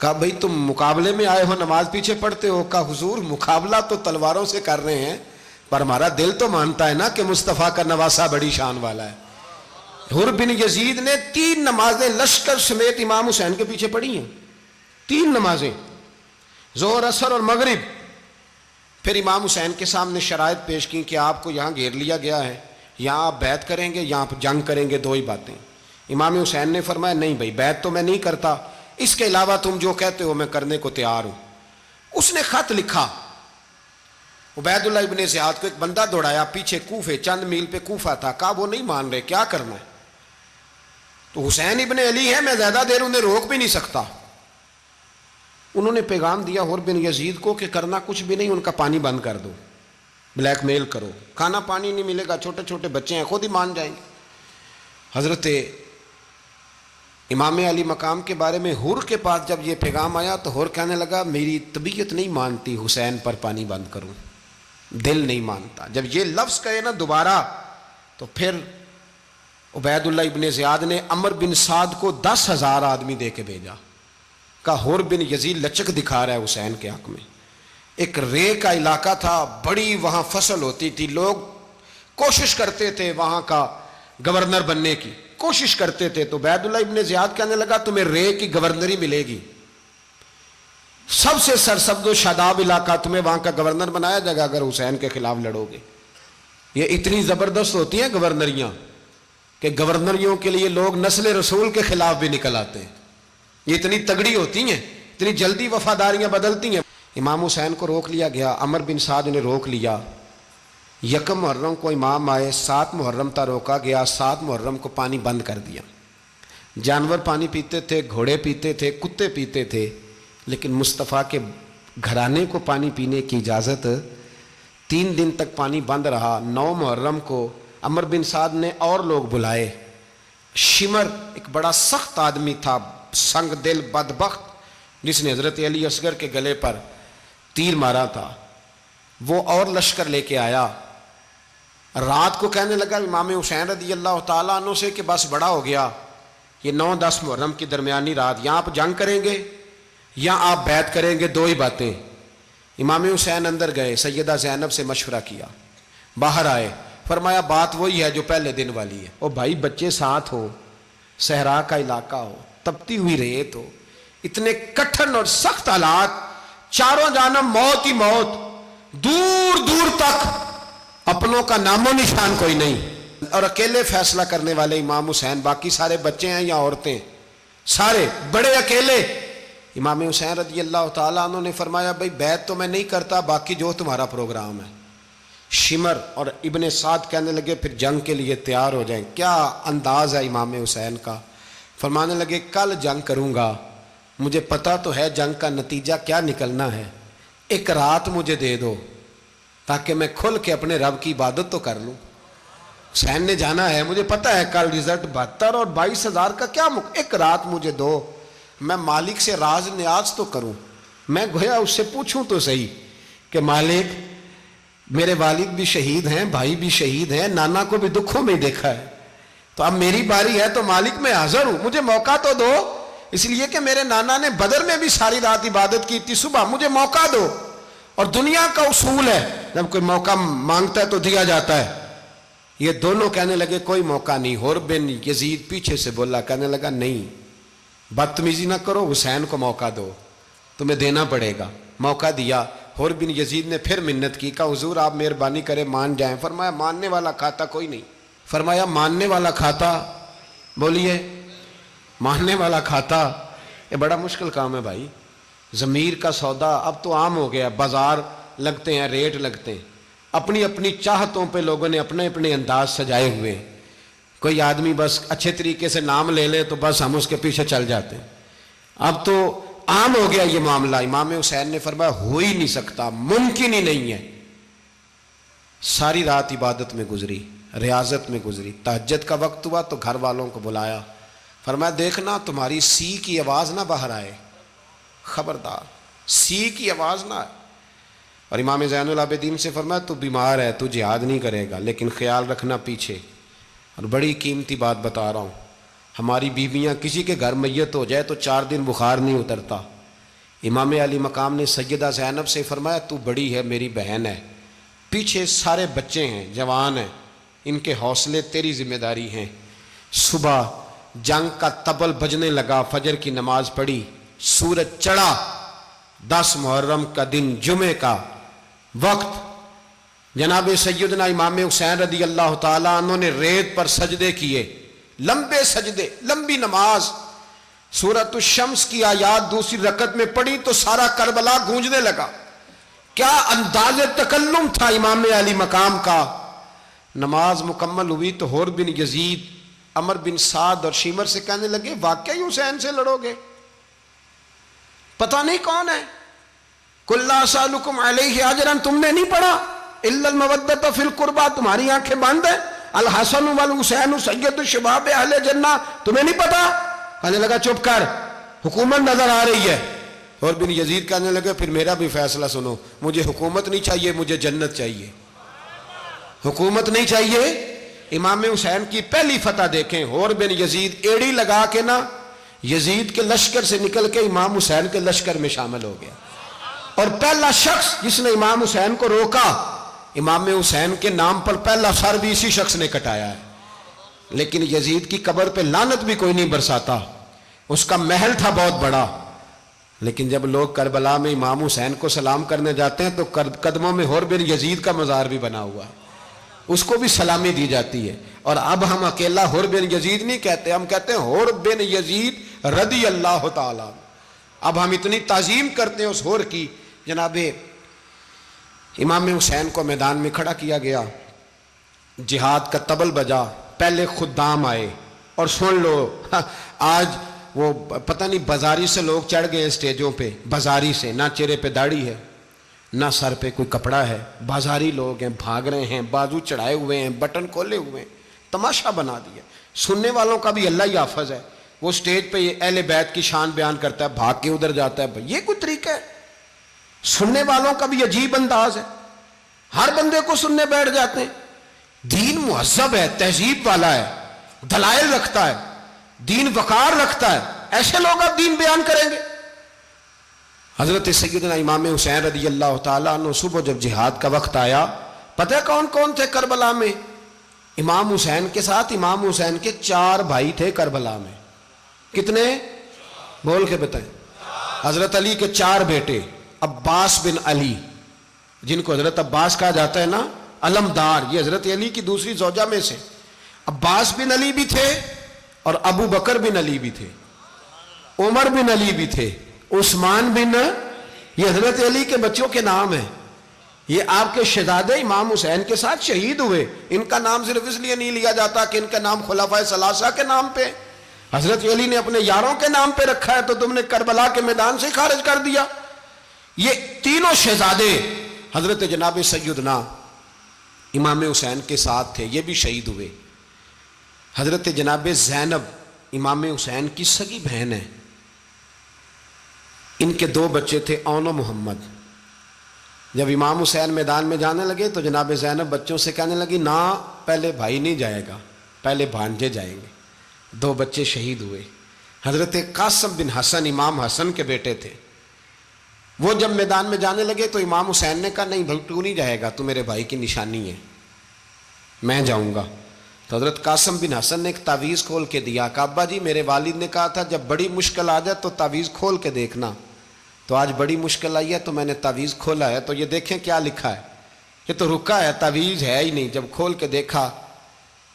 Speaker 1: کہا بھئی تم مقابلے میں آئے ہو نماز پیچھے پڑھتے ہو؟ کہا حضور مقابلہ تو تلواروں سے کر رہے ہیں پر ہمارا دل تو مانتا ہے نا کہ مصطفیٰ کا نواسہ بڑی شان والا ہے۔ حر بن یزید نے 3 نمازیں لشکر سمیت امام حسین کے پیچھے پڑھی ہیں، 3 نمازیں، ظہر عصر اور مغرب۔ پھر امام حسین کے سامنے شرائط پیش کی کہ آپ کو یہاں گھیر لیا گیا ہے، یہاں آپ بیعت کریں گے، یہاں آپ جنگ کریں گے، 2 ہی باتیں۔ امام حسین نے فرمایا نہیں بھائی بیعت تو میں نہیں کرتا، اس کے علاوہ تم جو کہتے ہو میں کرنے کو تیار ہوں۔ اس نے خط لکھا، عبید اللہ ابن زیاد کو ایک بندہ دوڑایا پیچھے کوفے، چند میل پہ کوفہ تھا، کہا وہ نہیں مان رہے، کیا کرنا ہے؟ تو حسین ابن علی ہے، میں زیادہ دیر انہیں روک بھی نہیں سکتا۔ انہوں نے پیغام دیا حر بن یزید کو کہ کرنا کچھ بھی نہیں، ان کا پانی بند کر دو، بلیک میل کرو، کھانا پانی نہیں ملے گا، چھوٹے چھوٹے بچے ہیں، خود ہی مان جائیں گے۔ حضرت امام علی مقام کے بارے میں حر کے پاس جب یہ پیغام آیا تو حر کہنے لگا میری طبیعت نہیں مانتی حسین پر پانی بند کروں، دل نہیں مانتا۔ جب یہ لفظ کہے نا دوبارہ تو پھر عبید اللہ ابن زیاد نے عمر بن سعد کو 10,000 آدمی دے کے بھیجا، کہا حر بن یزید لچک دکھا رہا ہے حسین کے حق میں۔ ایک رے کا علاقہ تھا، بڑی وہاں فصل ہوتی تھی، لوگ کوشش کرتے تھے وہاں کا گورنر بننے کی، کوشش کرتے تھے۔ تو عبید اللہ ابن زیاد کہنے لگا تمہیں رے کی گورنری ملے گی، سب سے سرسبز و شاداب علاقہ، تمہیں وہاں کا گورنر بنایا جائے گا اگر حسین کے خلاف لڑو گے۔ یہ اتنی زبردست ہوتی ہیں گورنریاں کہ گورنریوں کے لیے لوگ نسل رسول کے خلاف بھی نکل آتے ہیں، یہ اتنی تگڑی ہوتی ہیں، اتنی جلدی وفاداریاں بدلتی ہیں۔ امام حسین کو روک لیا گیا، عمر بن سعد نے روک لیا۔ 1 محرم کو امام آئے، 7 محرم تا روکا گیا، 7 محرم کو پانی بند کر دیا۔ جانور پانی پیتے تھے، گھوڑے پیتے تھے، کتے پیتے تھے، لیکن مصطفیٰ کے گھرانے کو پانی پینے کی اجازت 3 دن تک پانی بند رہا۔ 9 محرم کو عمر بن سعد نے اور لوگ بلائے۔ شمر ایک بڑا سخت آدمی تھا، سنگ دل بدبخت، جس نے حضرت علی اصغر کے گلے پر تیر مارا تھا، وہ اور لشکر لے کے آیا۔ رات کو کہنے لگا امام حسین رضی اللہ تعالیٰ عنہ سے کہ بس بڑا ہو گیا، یہ 9-10 محرم کی درمیانی رات، یہاں آپ جنگ کریں گے یا آپ بیعت کریں گے، 2 ہی باتیں۔ امام حسین اندر گئے، سیدہ زینب سے مشورہ کیا، باہر آئے، فرمایا بات وہی ہے جو پہلے دن والی ہے۔ او بھائی بچے ساتھ ہو، صحرا کا علاقہ ہو، تپتی ہوئی ریت ہو، اتنے کٹھن اور سخت حالات، چاروں جانب موت ہی موت، دور دور تک اپنوں کا نام و نشان کوئی نہیں، اور اکیلے فیصلہ کرنے والے امام حسین، باقی سارے بچے ہیں یا عورتیں، سارے بڑے اکیلے۔ امام حسین رضی اللہ تعالیٰ عنہ نے فرمایا بھائی بیعت تو میں نہیں کرتا، باقی جو تمہارا پروگرام ہے۔ شمر اور ابن سعد کہنے لگے پھر جنگ کے لیے تیار ہو جائیں۔ کیا انداز ہے امام حسین کا، فرمانے لگے کل جنگ کروں گا، مجھے پتا تو ہے جنگ کا نتیجہ کیا نکلنا ہے، 1 رات مجھے دے دو تاکہ میں کھل کے اپنے رب کی عبادت تو کر لوں۔ حسین نے جانا ہے، مجھے پتا ہے کل رزلٹ 72 اور 22,000 کا کیا 1 رات مجھے دو، میں مالک سے راز نیاز تو کروں، میں گویا اس سے پوچھوں تو صحیح کہ مالک میرے والد بھی شہید ہیں، بھائی بھی شہید ہیں، نانا کو بھی دکھوں میں دیکھا ہے، تو اب میری باری ہے تو مالک میں حاضر ہوں، مجھے موقع تو دو، اس لیے کہ میرے نانا نے بدر میں بھی ساری رات عبادت کی تھی، صبح مجھے موقع دو۔ اور دنیا کا اصول ہے جب کوئی موقع مانگتا ہے تو دیا جاتا ہے۔ یہ دونوں کہنے لگے کوئی موقع نہیں۔ حر بن یزید پیچھے سے بولا، کہنے لگا نہیں بدتمیزی نہ کرو، حسین کو موقع دو، تمہیں دینا پڑے گا۔ موقع دیا۔ حر بن یزید نے پھر منت کی، کہا حضور آپ مہربانی کریں مان جائیں۔ فرمایا ماننے والا کھاتا کوئی نہیں۔ فرمایا ماننے والا کھاتا، بولیے ماننے والا کھاتا، یہ بڑا مشکل کام ہے بھائی۔ ضمیر کا سودا اب تو عام ہو گیا، بازار لگتے ہیں، ریٹ لگتے ہیں، اپنی اپنی چاہتوں پہ لوگوں نے اپنے اپنے انداز سجائے ہوئے ہیں۔ کوئی آدمی بس اچھے طریقے سے نام لے لے تو بس ہم اس کے پیچھے چل جاتے ہیں۔ اب تو عام ہو گیا یہ معاملہ۔ امام حسین نے فرمایا ہو ہی نہیں سکتا، ممکن ہی نہیں ہے۔ ساری رات عبادت میں گزری، ریاضت میں گزری۔ تہجد کا وقت ہوا تو گھر والوں کو بلایا، فرمایا دیکھنا تمہاری سی کی آواز نہ باہر آئے، خبردار سی کی آواز نہ آئے۔ اور امام زین العابدین سے فرمایا تو بیمار ہے، تو جہاد نہیں کرے گا، لیکن خیال رکھنا پیچھے۔ اور بڑی قیمتی بات بتا رہا ہوں، ہماری بیویاں کسی کے گھر میت ہو جائے تو 4 دن بخار نہیں اترتا، امام علی مقام نے سیدہ زینب سے فرمایا تو بڑی ہے، میری بہن ہے، پیچھے سارے بچے ہیں، جوان ہیں، ان کے حوصلے تیری ذمہ داری ہیں۔ صبح جنگ کا طبل بجنے لگا، فجر کی نماز پڑھی، سورج چڑھا، 10 محرم کا دن، جمعے کا وقت، جناب سیدنا امام حسین رضی اللہ تعالیٰ عنہ نے ریت پر سجدے کیے، لمبے سجدے، لمبی نماز، سورۃ الشمس کی آیات دوسری رکعت میں پڑھی تو سارا کربلا گونجنے لگا۔ کیا انداز تکلم تھا امام علی مقام کا۔ نماز مکمل ہوئی تو حور بن یزید، عمر بن سعد اور شیمر سے کہنے لگے واقعی حسین سے لڑو گے؟ پتہ نہیں کون ہے۔ قُلْ لَا أَسْأَلُكُمْ عَلَيْهِ أَجْرًا، تم نے نہیں پڑھا، إِلَّا الْمَوَدَّةَ فِي الْقُرْبَى، تمہاری آنکھیں بند ہیں، الحسن والحسین سید الشباب اہل جنہ، تمہیں نہیں پتا؟ کہنے لگا چپ کر، حکومت نظر آ رہی ہے۔ اور بن یزید کہنے لگے پھر میرا بھی فیصلہ سنو، مجھے حکومت نہیں چاہیے، مجھے جنت چاہیے۔ حکومت نہیں چاہیے۔ امام حسین کی پہلی فتح دیکھیں، اور بن یزید ایڑی لگا کے نا یزید کے لشکر سے نکل کے امام حسین کے لشکر میں شامل ہو گیا، اور پہلا شخص جس نے امام حسین کو روکا، امام حسین کے نام پر پہلا سر بھی اسی شخص نے کٹایا ہے۔ لیکن یزید کی قبر پہ لعنت بھی کوئی نہیں برساتا، اس کا محل تھا بہت بڑا، لیکن جب لوگ کربلا میں امام حسین کو سلام کرنے جاتے ہیں تو قدموں میں حور بن یزید کا مزار بھی بنا ہوا ہے، اس کو بھی سلامی دی جاتی ہے۔ اور اب ہم اکیلا حور بن یزید نہیں کہتے، ہم کہتے ہیں حور بن یزید رضی اللہ تعالیٰ۔ اب ہم اتنی تعظیم کرتے ہیں اس حور کی۔ جناب امام حسین کو میدان میں کھڑا کیا گیا، جہاد کا طبل بجا، پہلے خدام آئے، اور سن لو آج وہ پتہ نہیں بازاری سے لوگ چڑھ گئے اسٹیجوں پہ، بازاری سے، نہ چہرے پہ داڑھی ہے نہ سر پہ کوئی کپڑا ہے، بازاری لوگ ہیں، بھاگ رہے ہیں، بازو چڑھائے ہوئے ہیں، بٹن کھولے ہوئے ہیں، تماشا بنا دیا۔ سننے والوں کا بھی اللہ ہی حافظ ہے، وہ سٹیج پہ یہ اہل بیت کی شان بیان کرتا ہے، بھاگ کے ادھر جاتا ہے، یہ کوئی طریقہ ہے؟ سننے والوں کا بھی عجیب انداز ہے، ہر بندے کو سننے بیٹھ جاتے ہیں۔ دین مہذب ہے، تہذیب والا ہے، دلائل رکھتا ہے، دین وقار رکھتا ہے، ایسے لوگ اب دین بیان کریں گے؟ حضرت سیدنا امام حسین رضی اللہ تعالیٰ عنہ صبح جب جہاد کا وقت آیا، پتہ ہے کون کون تھے کربلا میں؟ امام حسین کے ساتھ امام حسین کے 4 بھائی تھے کربلا میں۔ کتنے؟ بول کے بتائیں۔ حضرت علی کے 4 بیٹے، عباس بن علی، جن کو حضرت عباس کہا جاتا ہے نا، علمدار، یہ حضرت علی کی دوسری زوجہ میں سے۔ عباس بن علی بھی تھے، اور ابو بکر بن علی بھی تھے، عمر بن علی بھی تھے، عثمان بن، یہ حضرت علی کے بچوں کے نام ہیں۔ یہ آپ کے شہزادے امام حسین کے ساتھ شہید ہوئے، ان کا نام صرف اس لیے نہیں لیا جاتا کہ ان کا نام خلفائے ثلاثہ کے نام پہ، حضرت علی نے اپنے یاروں کے نام پہ رکھا ہے، تو تم نے کربلا کے میدان سے خارج کر دیا۔ یہ تینوں شہزادے حضرت جناب سیدنا امام حسین کے ساتھ تھے، یہ بھی شہید ہوئے۔ حضرت جناب زینب امام حسین کی سگی بہن ہے، ان کے 2 بچے تھے، اون و محمد۔ جب امام حسین میدان میں جانے لگے تو جناب زینب بچوں سے کہنے لگی نہ، پہلے بھائی نہیں جائے گا، پہلے بھانجے جائیں گے۔ 2 بچے شہید ہوئے۔ حضرت قاسم بن حسن امام حسن کے بیٹے تھے، وہ جب میدان میں جانے لگے تو امام حسین نے کہا نہیں بھائی تو نہیں جائے گا، تو میرے بھائی کی نشانی ہے، میں جاؤں گا۔ تو حضرت قاسم بن حسن نے ایک تعویذ کھول کے دیا کہ ابا جی میرے والد نے کہا تھا جب بڑی مشکل آ جائے تو تعویذ کھول کے دیکھنا، تو آج بڑی مشکل آئی ہے تو میں نے تعویذ کھولا ہے، تو یہ دیکھیں کیا لکھا ہے، یہ تو رکا ہے، تعویذ ہے ہی نہیں۔ جب کھول کے دیکھا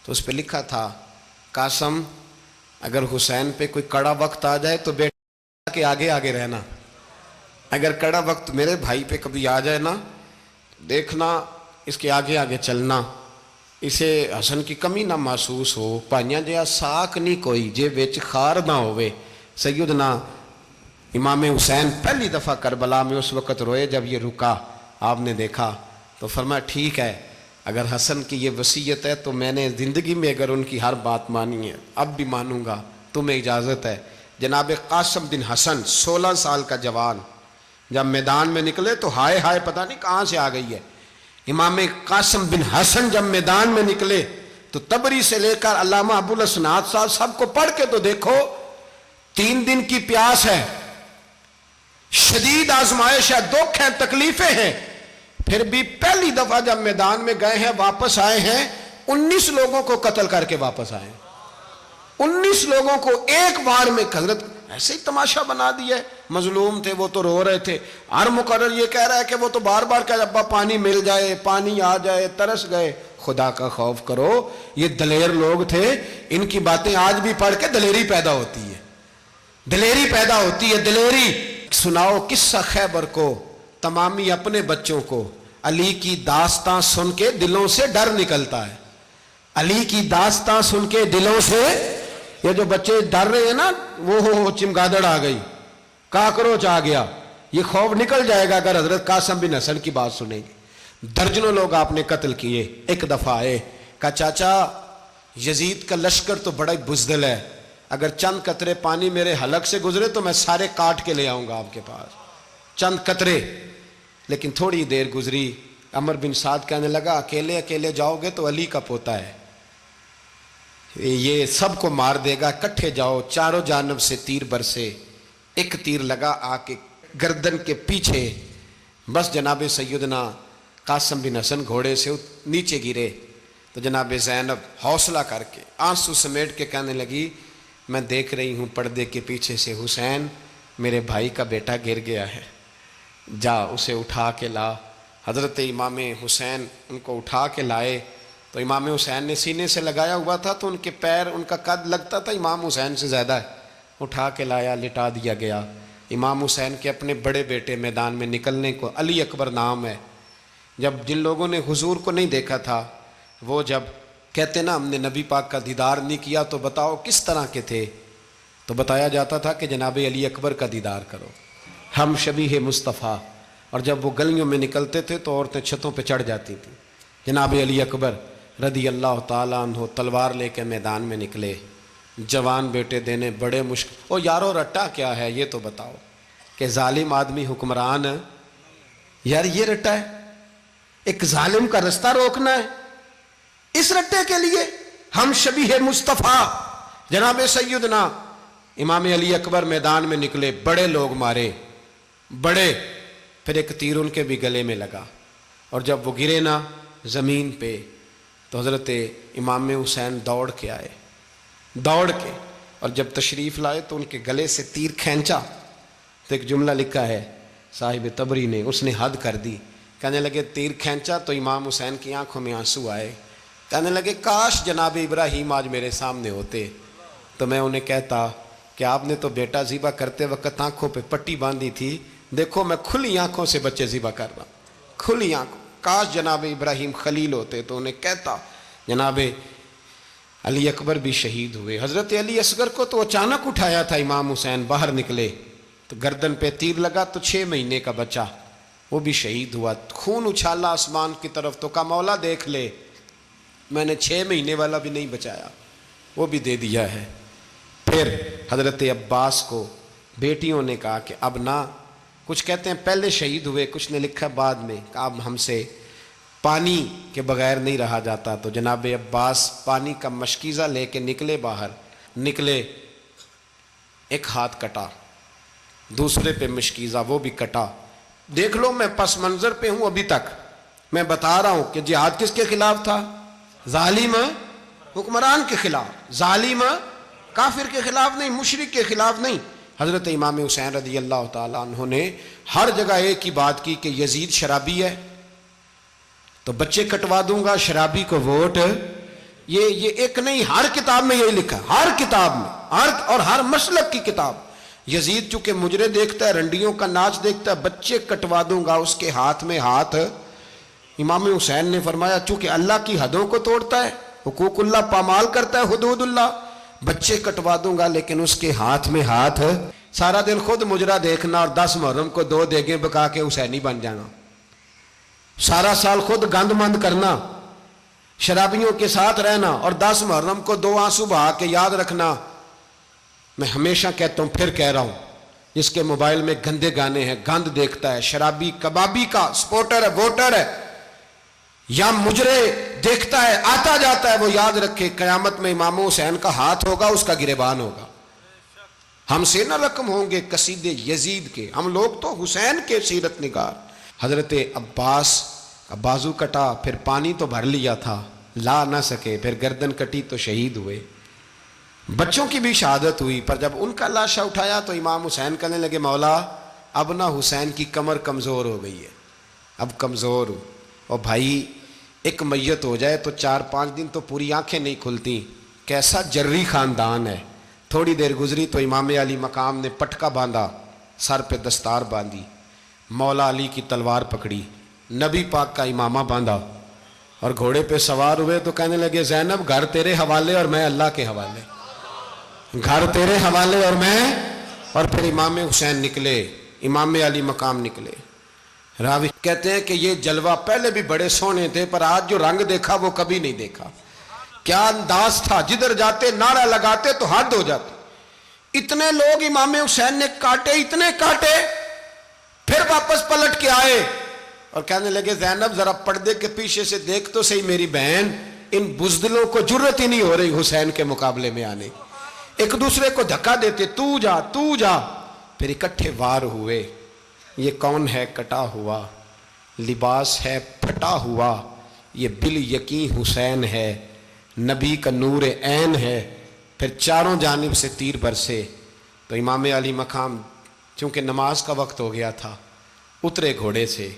Speaker 1: تو اس پہ لکھا تھا قاسم اگر حسین پہ کوئی کڑا وقت آ جائے تو بیٹا کے آگے آگے رہنا، اگر کڑا وقت میرے بھائی پہ کبھی آ جائے نا، دیکھنا اس کے آگے آگے چلنا، اسے حسن کی کمی نہ محسوس ہو، پائیاں جہاں ساک نہیں کوئی جے وچ خار نہ ہوئے۔ سیدنا امام حسین پہلی دفعہ کربلا میں اس وقت روئے جب یہ رکا، آپ نے دیکھا تو فرمایا ٹھیک ہے، اگر حسن کی یہ وصیت ہے تو میں نے زندگی میں اگر ان کی ہر بات مانی ہے اب بھی مانوں گا، تمہیں اجازت ہے۔ جناب قاسم بن حسن 16 سال کا جوان جب میدان میں نکلے تو ہائے ہائے پتہ نہیں کہاں سے آ گئی ہے۔ امام قاسم بن حسن جب میدان میں نکلے تو تبری سے لے کر علامہ ابو الاسناد صاحب سب کو پڑھ کے تو دیکھو، 3 دن کی پیاس ہے، شدید آزمائش ہے، دکھ ہے، تکلیفیں ہیں، پھر بھی پہلی دفعہ جب میدان میں گئے ہیں واپس آئے ہیں 19 لوگوں کو قتل کر کے واپس آئے ہیں۔ 19 لوگوں کو ایک بار میں حضرت ایسے ہی تماشا بنا دیا ہے۔ مظلوم تھے وہ تو رو رہے تھے، ہر مقرر یہ کہہ رہا ہے کہ وہ تو بار بار کہ ابا پانی مل جائے، پانی آ جائے، ترس گئے۔ خدا کا خوف کرو، یہ دلیر لوگ تھے، ان کی باتیں آج بھی پڑھ کے دلیری پیدا ہوتی ہے، دلیری پیدا ہوتی ہے، دلیری۔ سناؤ قصہ خیبر کو تمامی اپنے بچوں کو، علی کی داستان سن کے دلوں سے ڈر نکلتا ہے، علی کی داستان سن کے دلوں سے یہ جو بچے ڈر رہے ہیں نا، وہ چمگادڑ آ گئی، کاکروچ آ گیا، یہ خوف نکل جائے گا اگر حضرت قاسم بن حسن کی بات سنیں گے۔ درجنوں لوگ آپ نے قتل کیے۔ ایک دفعہ آئے، کہا چاچا یزید کا لشکر تو بڑا بزدل ہے، اگر چند قطرے پانی میرے حلق سے گزرے تو میں سارے کاٹ کے لے آؤں گا آپ کے پاس، چند قطرے۔ لیکن تھوڑی دیر گزری، عمر بن سعد کہنے لگا اکیلے اکیلے جاؤ گے تو علی کا پوتا ہے، یہ سب کو مار دے گا، کٹھے جاؤ۔ چاروں جانب سے تیر برسے، ایک تیر لگا آ کے گردن کے پیچھے، بس جناب سیدنا قاسم بن حسن گھوڑے سے نیچے گرے تو جناب زینب حوصلہ کر کے آنسو سمیٹ کے کہنے لگی میں دیکھ رہی ہوں پردے کے پیچھے سے حسین میرے بھائی کا بیٹا گر گیا ہے، جا اسے اٹھا کے لا۔ حضرت امام حسین ان کو اٹھا کے لائے تو امام حسین نے سینے سے لگایا ہوا تھا تو ان کے پیر، ان کا قد لگتا تھا امام حسین سے زیادہ ہے، اٹھا کے لایا، لٹا دیا گیا۔ امام حسین کے اپنے بڑے بیٹے میدان میں نکلنے کو، علی اکبر نام ہے، جب جن لوگوں نے حضور کو نہیں دیکھا تھا وہ جب کہتے نا ہم نے نبی پاک کا دیدار نہیں کیا تو بتاؤ کس طرح کے تھے، تو بتایا جاتا تھا کہ جناب علی اکبر کا دیدار کرو، ہم شبیہ مصطفیٰ۔ اور جب وہ گلیوں میں نکلتے تھے تو عورتیں چھتوں پہ چڑھ جاتی تھیں۔ جناب علی اکبر رضی اللہ تعالیٰ عنہ تلوار لے کے میدان میں نکلے، جوان بیٹے دینے بڑے مشکل۔ او یارو رٹا کیا ہے یہ تو بتاؤ، کہ ظالم آدمی حکمران، یار یہ رٹا ہے، ایک ظالم کا رستہ روکنا ہے، اس رٹے کے لیے ہم شبیہ مصطفیٰ۔ جناب سیدنا امام علی اکبر میدان میں نکلے، بڑے لوگ مارے، بڑے، پھر ایک تیر ان کے بھی گلے میں لگا، اور جب وہ گرے نا زمین پہ تو حضرت امام حسین دوڑ کے آئے، دوڑ کے، اور جب تشریف لائے تو ان کے گلے سے تیر کھینچا تو ایک جملہ لکھا ہے صاحب تبری نے، اس نے حد کر دی، کہنے لگے تیر کھینچا تو امام حسین کی آنکھوں میں آنسو آئے، کہنے لگے کاش جناب ابراہیم آج میرے سامنے ہوتے تو میں انہیں کہتا کہ آپ نے تو بیٹا ذبح کرتے وقت آنکھوں پہ پٹی باندھی تھی، دیکھو میں کھلی آنکھوں سے بچے ذبح کر رہا ہوں، کھلی آنکھوں، کاش جناب ابراہیم خلیل ہوتے تو انہیں کہتا۔ جناب علی اکبر بھی شہید ہوئے۔ حضرت علی اصغر کو تو اچانک اٹھایا تھا امام حسین، باہر نکلے تو گردن پہ تیر لگا تو 6 مہینے کا بچہ وہ بھی شہید ہوا، خون اچھالا آسمان کی طرف تو کہا مولا دیکھ لے میں نے 6 مہینے والا بھی نہیں بچایا، وہ بھی دے دیا ہے۔ پھر حضرت عباس کو بیٹیوں نے کہا کہ اب نہ، کچھ کہتے ہیں پہلے شہید ہوئے، کچھ نے لکھا بعد میں، کہ اب ہم سے پانی کے بغیر نہیں رہا جاتا، تو جناب عباس پانی کا مشکیزہ لے کے نکلے، باہر نکلے، ایک ہاتھ کٹا، دوسرے پہ مشکیزہ وہ بھی کٹا۔ دیکھ لو میں پس منظر پہ ہوں ابھی تک، میں بتا رہا ہوں کہ جہاد کس کے خلاف تھا؟ ظالم حکمران کے خلاف، ظالم کافر کے خلاف نہیں، مشرک کے خلاف نہیں۔ حضرت امام حسین رضی اللہ تعالیٰ عنہ نے ہر جگہ ایک ہی بات کی کہ یزید شرابی ہے تو بچے کٹوا دوں گا، شرابی کو ووٹ۔ یہ ایک نہیں، ہر کتاب میں یہی لکھا، ہر کتاب میں، اور ہر مسلک کی کتاب۔ یزید چونکہ مجرے دیکھتا ہے، رنڈیوں کا ناچ دیکھتا ہے، بچے کٹوا دوں گا، اس کے ہاتھ میں ہاتھ۔ امام حسین نے فرمایا چونکہ اللہ کی حدوں کو توڑتا ہے، حقوق اللہ پامال کرتا ہے، حدود اللہ، بچے کٹوا دوں گا لیکن اس کے ہاتھ میں ہاتھ۔ سارا دن خود مجرا دیکھنا اور 10 محرم کو 2 دیگیں پکا کے حسینی بن جانا، سارا سال خود گند مند کرنا، شرابیوں کے ساتھ رہنا، اور 10 محرم کو 2 آنسو بہا کے یاد رکھنا۔ میں ہمیشہ کہتا ہوں، پھر کہہ رہا ہوں، جس کے موبائل میں گندے گانے ہیں، گند دیکھتا ہے، شرابی کبابی کا سپورٹر ہے، ووٹر ہے، یا مجرے دیکھتا ہے آتا جاتا ہے، وہ یاد رکھے قیامت میں امام حسین کا ہاتھ ہوگا، اس کا گریبان ہوگا،
Speaker 2: ہم سے نہ رقم ہوں گے قصیدے یزید کے، ہم لوگ تو حسین کے سیرت نگار۔ حضرت عباس کا بازو کٹا، پھر پانی تو بھر لیا تھا، لا نہ سکے، پھر گردن کٹی تو شہید ہوئے۔ بچوں کی بھی شہادت ہوئی، پر جب ان کا لاشا اٹھایا تو امام حسین کہنے لگے مولا اب نہ حسین کی کمر کمزور ہو گئی ہے، اب کمزور ہو، اور بھائی ایک میت ہو جائے تو 4-5 دن تو پوری آنکھیں نہیں کھلتی، کیسا جری خاندان ہے۔ تھوڑی دیر گزری تو امام علی مقام نے پٹکا باندھا، سر پہ دستار باندھی، مولا علی کی تلوار پکڑی، نبی پاک کا امامہ باندھا اور گھوڑے پہ سوار ہوئے تو کہنے لگے زینب گھر تیرے حوالے اور میں اللہ کے حوالے، گھر تیرے حوالے اور میں، اور پھر امام حسین نکلے، امام علی مقام نکلے۔ راوی کہتے ہیں کہ یہ جلوہ پہلے بھی بڑے سونے تھے، پر آج جو رنگ دیکھا وہ کبھی نہیں دیکھا۔ کیا انداز تھا، جدھر جاتے نعرہ لگاتے تو حد ہو جاتی۔ اتنے لوگ امام حسین نے کاٹے، اتنے کاٹے، پھر واپس پلٹ کے آئے اور کہنے لگے زینب ذرا پردے کے پیچھے سے دیکھ تو صحیح میری بہن، ان بزدلوں کو جرت ہی نہیں ہو رہی حسین کے مقابلے میں آنے، ایک دوسرے کو دھکا دیتے، تو جا تو جا، پھر اکٹھے وار ہوئے۔ یہ کون ہے کٹا ہوا، لباس ہے پھٹا ہوا، یہ بال یقین حسین ہے، نبی کا نور عین ہے۔ پھر چاروں جانب سے تیر برسے تو امام علی مقام چونکہ نماز کا وقت ہو گیا تھا، اترے گھوڑے سے،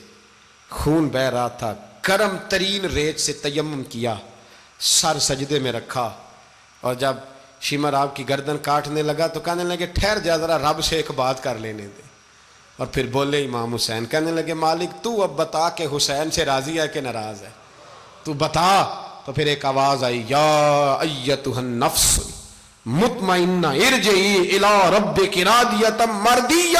Speaker 2: خون بہ رہا تھا، گرم ترین ریت سے تیمم کیا، سر سجدے میں رکھا، اور جب شمر آپ کی گردن کاٹنے لگا تو کہنے لگے ٹھہر جا ذرا رب سے ایک بات کر لینے دے، اور پھر بولے امام حسین، کہنے لگے مالک تو اب بتا کہ حسین سے راضی ہے کہ ناراض ہے، تو بتا۔ تو پھر ایک آواز آئی، یا ایتھا النفس مطمئنہ ارجعی الی ربک راضیۃ مرضیہ،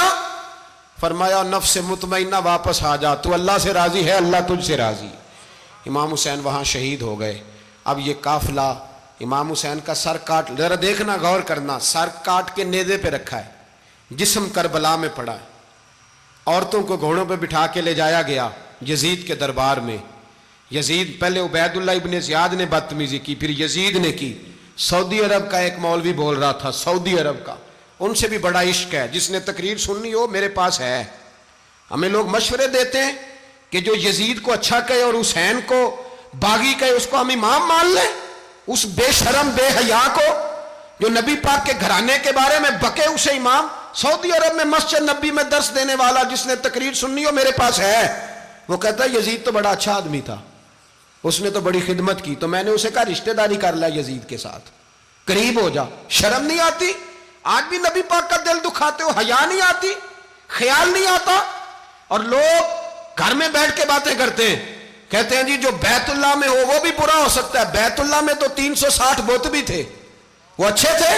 Speaker 2: فرمایا نفس مطمئنہ واپس آ جا، تو اللہ سے راضی ہے، اللہ تجھ سے راضی۔ امام حسین وہاں شہید ہو گئے۔ اب یہ قافلہ امام حسین کا سر کاٹ، ذرا دیکھنا غور کرنا، سر کاٹ کے نیزے پہ رکھا ہے، جسم کربلا میں پڑا ہے، عورتوں کو گھوڑوں پہ بٹھا کے لے جایا گیا یزید کے دربار میں۔ یزید پہلے عبید اللہ ابن زیاد نے بدتمیزی کی، پھر یزید نے کی۔ سعودی عرب کا ایک مولوی بول رہا تھا، سعودی عرب کا، ان سے بھی بڑا عشق ہے، جس نے تقریر سننی ہو میرے پاس ہے۔ ہمیں لوگ مشورے دیتے ہیں کہ جو یزید کو اچھا کہے اور حسین کو باغی کہے اس کو ہم امام مان لیں، اس بے شرم بے حیا کو جو نبی پاک کے گھرانے کے بارے میں بکے اسے امام۔ سعودی عرب میں مسجد نبی میں درس دینے والا جس نے تقریر سننی ہو میرے پاس ہے، وہ کہتا ہے یزید تو بڑا اچھا آدمی تھا، اس نے تو بڑی خدمت کی، تو میں نے اسے کہا رشتہ داری کر لیا یزید کے ساتھ، قریب ہو جا۔ شرم نہیں آتی؟ آج بھی نبی پاک کا دل دکھاتے ہو، حیا نہیں آتی، خیال نہیں آتا؟ اور لوگ گھر میں بیٹھ کے باتیں کرتے ہیں، کہتے ہیں جی جو بیت اللہ میں ہو وہ بھی برا ہو سکتا ہے۔ بیت اللہ میں تو 360 بت بھی تھے، وہ اچھے تھے۔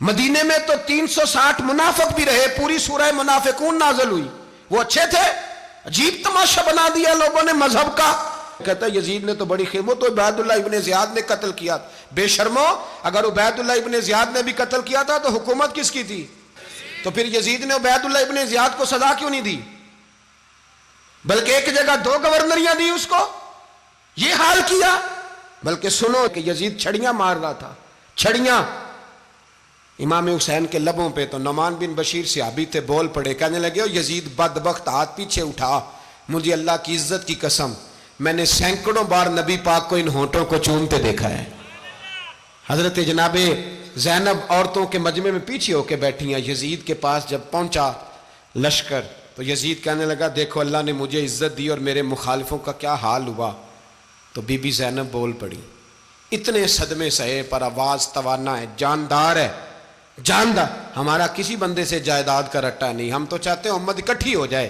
Speaker 2: مدینے میں تو 360 منافق بھی رہے، پوری سورہ منافقون نازل ہوئی، وہ اچھے تھے۔ عجیب تماشا بنا دیا لوگوں نے مذہب کا۔ کہتا ہے یزید نے تو بڑی خدمت، تو عبید اللہ ابن زیاد نے قتل کیا۔ بے شرمو، اگر عبید اللہ ابن زیاد نے بھی قتل کیا تھا تو حکومت کس کی تھی؟ تو پھر یزید نے عبید اللہ ابن زیاد کو سزا کیوں نہیں دی، بلکہ ایک جگہ 2 گورنریاں دی اس کو، یہ حال کیا؟ بلکہ سنو کہ یزید چھڑیاں مار رہا تھا، چھڑیاں امام حسین کے لبوں پہ۔ تو نعمان بن بشیر صحابی تھے، بول پڑے، کہنے لگے او یزید بدبخت، ہاتھ پیچھے اٹھا، مجھے اللہ کی عزت کی قسم میں نے سینکڑوں بار نبی پاک کو ان ہونٹوں کو چومتے دیکھا ہے۔ حضرت جناب زینب عورتوں کے مجمع میں پیچھے ہو کے بیٹھی ہیں، یزید کے پاس جب پہنچا لشکر تو یزید کہنے لگا دیکھو اللہ نے مجھے عزت دی اور میرے مخالفوں کا کیا حال ہوا۔ تو بی بی زینب بول پڑی، اتنے صدمے سہے پر آواز توانا ہے، جاندار ہے، جاندار۔ ہمارا کسی بندے سے جائیداد کا رٹا نہیں، ہم تو چاہتے ہیں امت اکٹھی ہو جائے،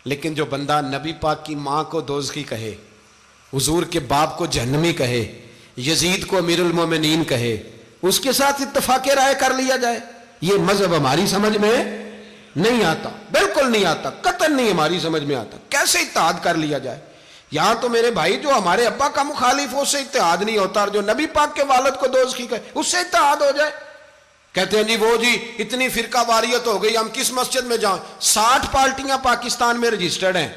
Speaker 2: لیکن جو بندہ نبی پاک کی ماں کو دوزخی کہے، حضور کے باپ کو جہنمی کہے، یزید کو امیر المومنین کہے، اس کے ساتھ اتفاق رائے کر لیا جائے، یہ مذہب ہماری سمجھ میں نہیں آتا، بالکل نہیں آتا، قطعاً نہیں ہماری سمجھ میں آتا۔ کیسے اتحاد کر لیا جائے؟ یہاں تو میرے بھائی جو ہمارے ابا کا مخالف ہو اس سے اتحاد نہیں ہوتا، اور جو نبی پاک کے والد کو دوزخی کہے اس سے اتحاد ہو جائے۔ کہتے ہیں جی وہ جی اتنی فرقہ واریت ہو گئی، ہم کس مسجد میں جائیں؟ 60 پارٹیاں پاکستان میں رجسٹرڈ ہیں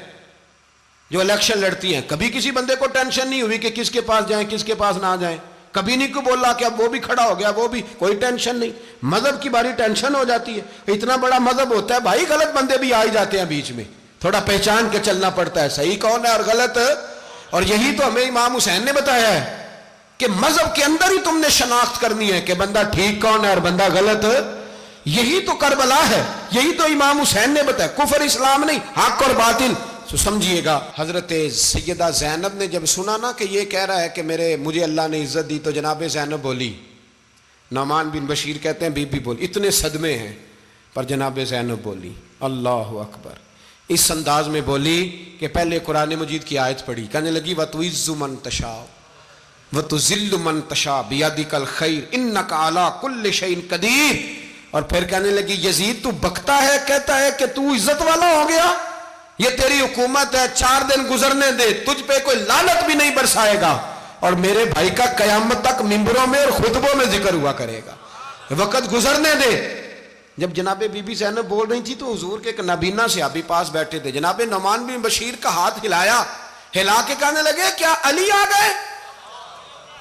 Speaker 2: جو الیکشن لڑتی ہیں، کبھی کسی بندے کو ٹینشن نہیں ہوئی کہ کس کے پاس جائیں کس کے پاس نہ جائیں۔ کبھی نہیں کو بولا کہ اب وہ بھی کھڑا ہو گیا، وہ بھی، کوئی ٹینشن نہیں. مذہب کی باری ٹینشن ہو جاتی ہے. اتنا بڑا مذہب ہوتا ہے بھائی، غلط بندے بھی آ ہی جاتے ہیں بیچ میں، تھوڑا پہچان کے چلنا پڑتا ہے صحیح کون ہے اور غلط. اور یہی تو ہمیں امام حسین نے بتایا ہے کہ مذہب کے اندر ہی تم نے شناخت کرنی ہے کہ بندہ ٹھیک کون ہے اور بندہ غلط. یہی تو کربلا ہے، یہی تو امام حسین نے بتایا. کفر اسلام نہیں، حق اور باطل. تو سمجھیے گا، حضرت سیدہ زینب نے جب سنا نا کہ یہ کہہ رہا ہے کہ مجھے اللہ نے عزت دی، تو جناب زینب بولی. نعمان بن بشیر کہتے ہیں بی بی بولی، اتنے صدمے ہیں پر جناب زینب بولی اللہ اکبر. اس انداز میں بولی کہ پہلے قرآن مجید کی آیت پڑھی، کہنے لگی وَتُعِزُّ مَن تَشَاءُ وَتُذِلُّ مَن تَشَاءُ بِيَدِكَ الْخَيْرُ إِنَّكَ عَلَىٰ كُلِّ شَيْءٍ قَدِيرٌ. اور پھر کہنے لگی یزید تو بکتا ہے، کہتا ہے کہ تو عزت والا ہو گیا، یہ تیری حکومت ہے، 4 دن گزرنے دے، تجھ پہ کوئی لعنت بھی نہیں برسائے گا، اور میرے بھائی کا قیامت تک ممبروں میں اور خطبوں میں ذکر ہوا کرے گا، وقت گزرنے دے. جب جناب بی بی زینب بول رہی تھی تو حضور کے ایک نابینا صحابی پاس بیٹھے تھے. جناب نعمان بن بشیر کا ہاتھ ہلایا، ہلا کے کہنے لگے کیا علی آ گئے؟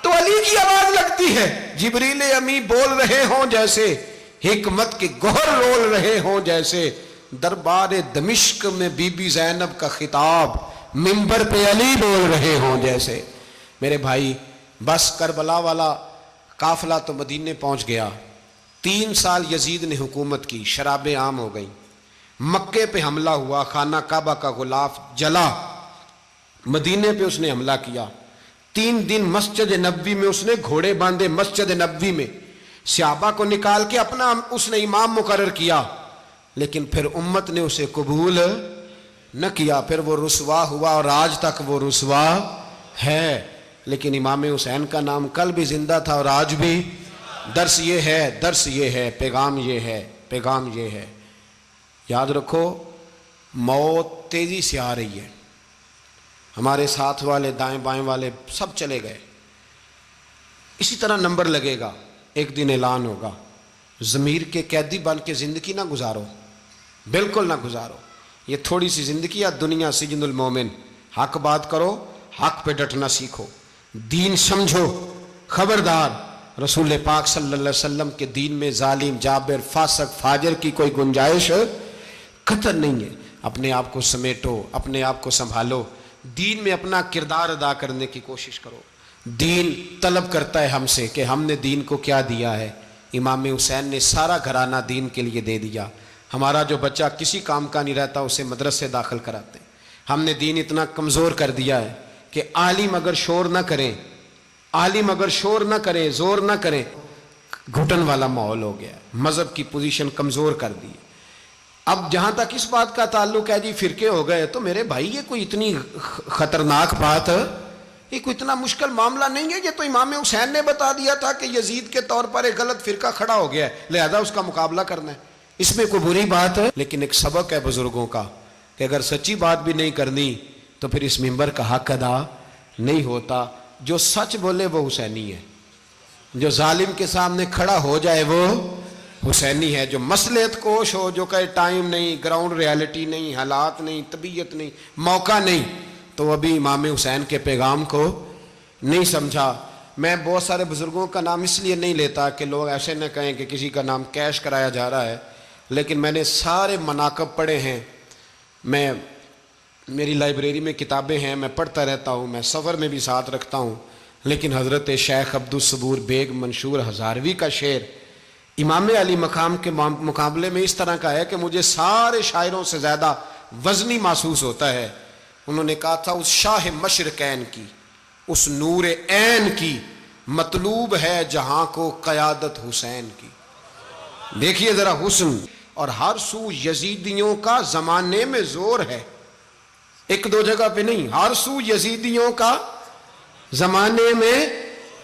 Speaker 2: تو علی کی آواز لگتی ہے. جبریل امی بول رہے ہوں جیسے، حکمت کے گوہر رول رہے ہوں جیسے، دربار دمشق میں بی بی زینب کا خطاب، منبر پہ علی بول رہے ہوں جیسے. میرے بھائی بس کربلا والا قافلہ تو مدینے پہنچ گیا. 3 سال یزید نے حکومت کی، شرابیں عام ہو گئیں، مکے پہ حملہ ہوا، خانہ کعبہ کا غلاف جلا، مدینے پہ اس نے حملہ کیا. 3 دن مسجد نبوی میں اس نے گھوڑے باندھے، مسجد نبوی میں صحابہ کو نکال کے اپنا اس نے امام مقرر کیا، لیکن پھر امت نے اسے قبول نہ کیا. پھر وہ رسوا ہوا اور آج تک وہ رسوا ہے. لیکن امام حسین کا نام کل بھی زندہ تھا اور آج بھی. درس یہ ہے، پیغام یہ ہے، پیغام یہ ہے. یاد رکھو موت تیزی سے آ رہی ہے. ہمارے ساتھ والے دائیں بائیں والے سب چلے گئے. اسی طرح نمبر لگے گا، ایک دن اعلان ہوگا. ضمیر کے قیدی بن کے زندگی نہ گزارو، بالکل نہ گزارو. یہ تھوڑی سی زندگی ہے دنیا سجن المومن. حق بات کرو، حق پہ ڈٹنا سیکھو، دین سمجھو. خبردار رسول پاک صلی اللہ علیہ وسلم کے دین میں ظالم، جابر، فاسق، فاجر کی کوئی گنجائش قطعاً نہیں ہے. اپنے آپ کو سمیٹو، اپنے آپ کو سنبھالو، دین میں اپنا کردار ادا کرنے کی کوشش کرو. دین طلب کرتا ہے ہم سے کہ ہم نے دین کو کیا دیا ہے. امام حسین نے سارا گھرانہ دین کے لیے دے دیا. ہمارا جو بچہ کسی کام کا نہیں رہتا اسے مدرسے داخل کراتے ہیں. ہم نے دین اتنا کمزور کر دیا ہے کہ عالم اگر شور نہ کریں، زور نہ کریں، گھٹن والا ماحول ہو گیا. مذہب کی پوزیشن کمزور کر دی. اب جہاں تک اس بات کا تعلق ہے جی فرقے ہو گئے، تو میرے بھائی یہ کوئی اتنی خطرناک بات، یہ کوئی اتنا مشکل معاملہ نہیں ہے. یہ تو امام حسین نے بتا دیا تھا کہ یزید کے طور پر ایک غلط فرقہ کھڑا ہو گیا ہے، لہذا اس کا مقابلہ کرنا ہے. اس میں کوئی بری بات ہے، لیکن ایک سبق ہے بزرگوں کا کہ اگر سچی بات بھی نہیں کرنی تو پھر اس منبر کا حق ادا نہیں ہوتا. جو سچ بولے وہ حسینی ہے، جو ظالم کے سامنے کھڑا ہو جائے وہ حسینی ہے. جو مصلحت کوش ہو، جو کہے ٹائم نہیں، گراؤنڈ ریالٹی نہیں، حالات نہیں، طبیعت نہیں، موقع نہیں، تو ابھی امام حسین کے پیغام کو نہیں سمجھا. میں بہت سارے بزرگوں کا نام اس لیے نہیں لیتا کہ لوگ ایسے نہ کہیں کہ کسی کا نام کیش کرایا جا رہا ہے، لیکن میں نے سارے مناقب پڑھے ہیں. میری لائبریری میں کتابیں ہیں، میں پڑھتا رہتا ہوں، میں سفر میں بھی ساتھ رکھتا ہوں. لیکن حضرت شیخ عبدالصبور بیگ منشور ہزاروی کا شعر امام علی مقام کے مقابلے میں اس طرح کا ہے کہ مجھے سارے شاعروں سے زیادہ وزنی محسوس ہوتا ہے. انہوں نے کہا تھا اس شاہ مشرقین کی، اس نور عین کی مطلوب ہے جہاں کو قیادت حسین کی. دیکھیے ذرا حسن. اور ہر سو یزیدیوں کا زمانے میں زور ہے، ایک دو جگہ پہ نہیں، ہر سو یزیدیوں کا زمانے میں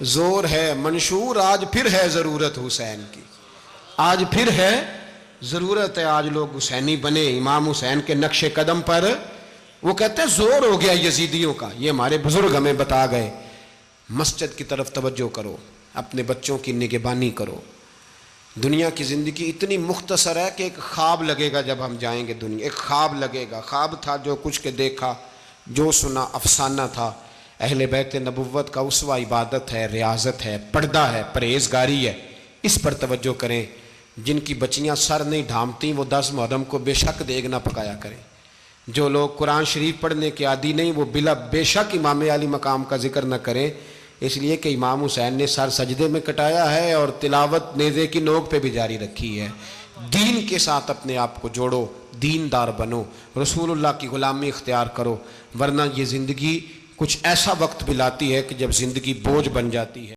Speaker 2: زور ہے. منشور آج پھر ہے ضرورت حسین کی، آج پھر ہے ضرورت ہے. آج لوگ حسینی بنے، امام حسین کے نقش قدم پر. وہ کہتے ہیں زور ہو گیا یزیدیوں کا. یہ ہمارے بزرگ ہمیں بتا گئے. مسجد کی طرف توجہ کرو، اپنے بچوں کی نگہبانی کرو. دنیا کی زندگی اتنی مختصر ہے کہ ایک خواب لگے گا جب ہم جائیں گے دنیا، ایک خواب لگے گا. خواب تھا جو کچھ کے دیکھا، جو سنا افسانہ تھا. اہل بیت نبوت کا اسوہ عبادت ہے، ریاضت ہے، پردہ ہے، پرہیزگاری ہے، اس پر توجہ کریں۔ جن کی بچیاں سر نہیں ڈھانپتی وہ 10 محرم کو بے شک دیگ نہ پکایا کریں۔ جو لوگ قرآن شریف پڑھنے کے عادی نہیں وہ بے شک امام علی مقام کا ذکر نہ کریں، اس لیے کہ امام حسین نے سر سجدے میں کٹایا ہے اور تلاوت نیزے کی نوک پہ بھی جاری رکھی ہے۔ دین کے ساتھ اپنے آپ کو جوڑو، دیندار بنو، رسول اللہ کی غلامی اختیار کرو، ورنہ یہ زندگی کچھ ایسا وقت بھی لاتی ہے کہ جب زندگی بوجھ بن جاتی ہے۔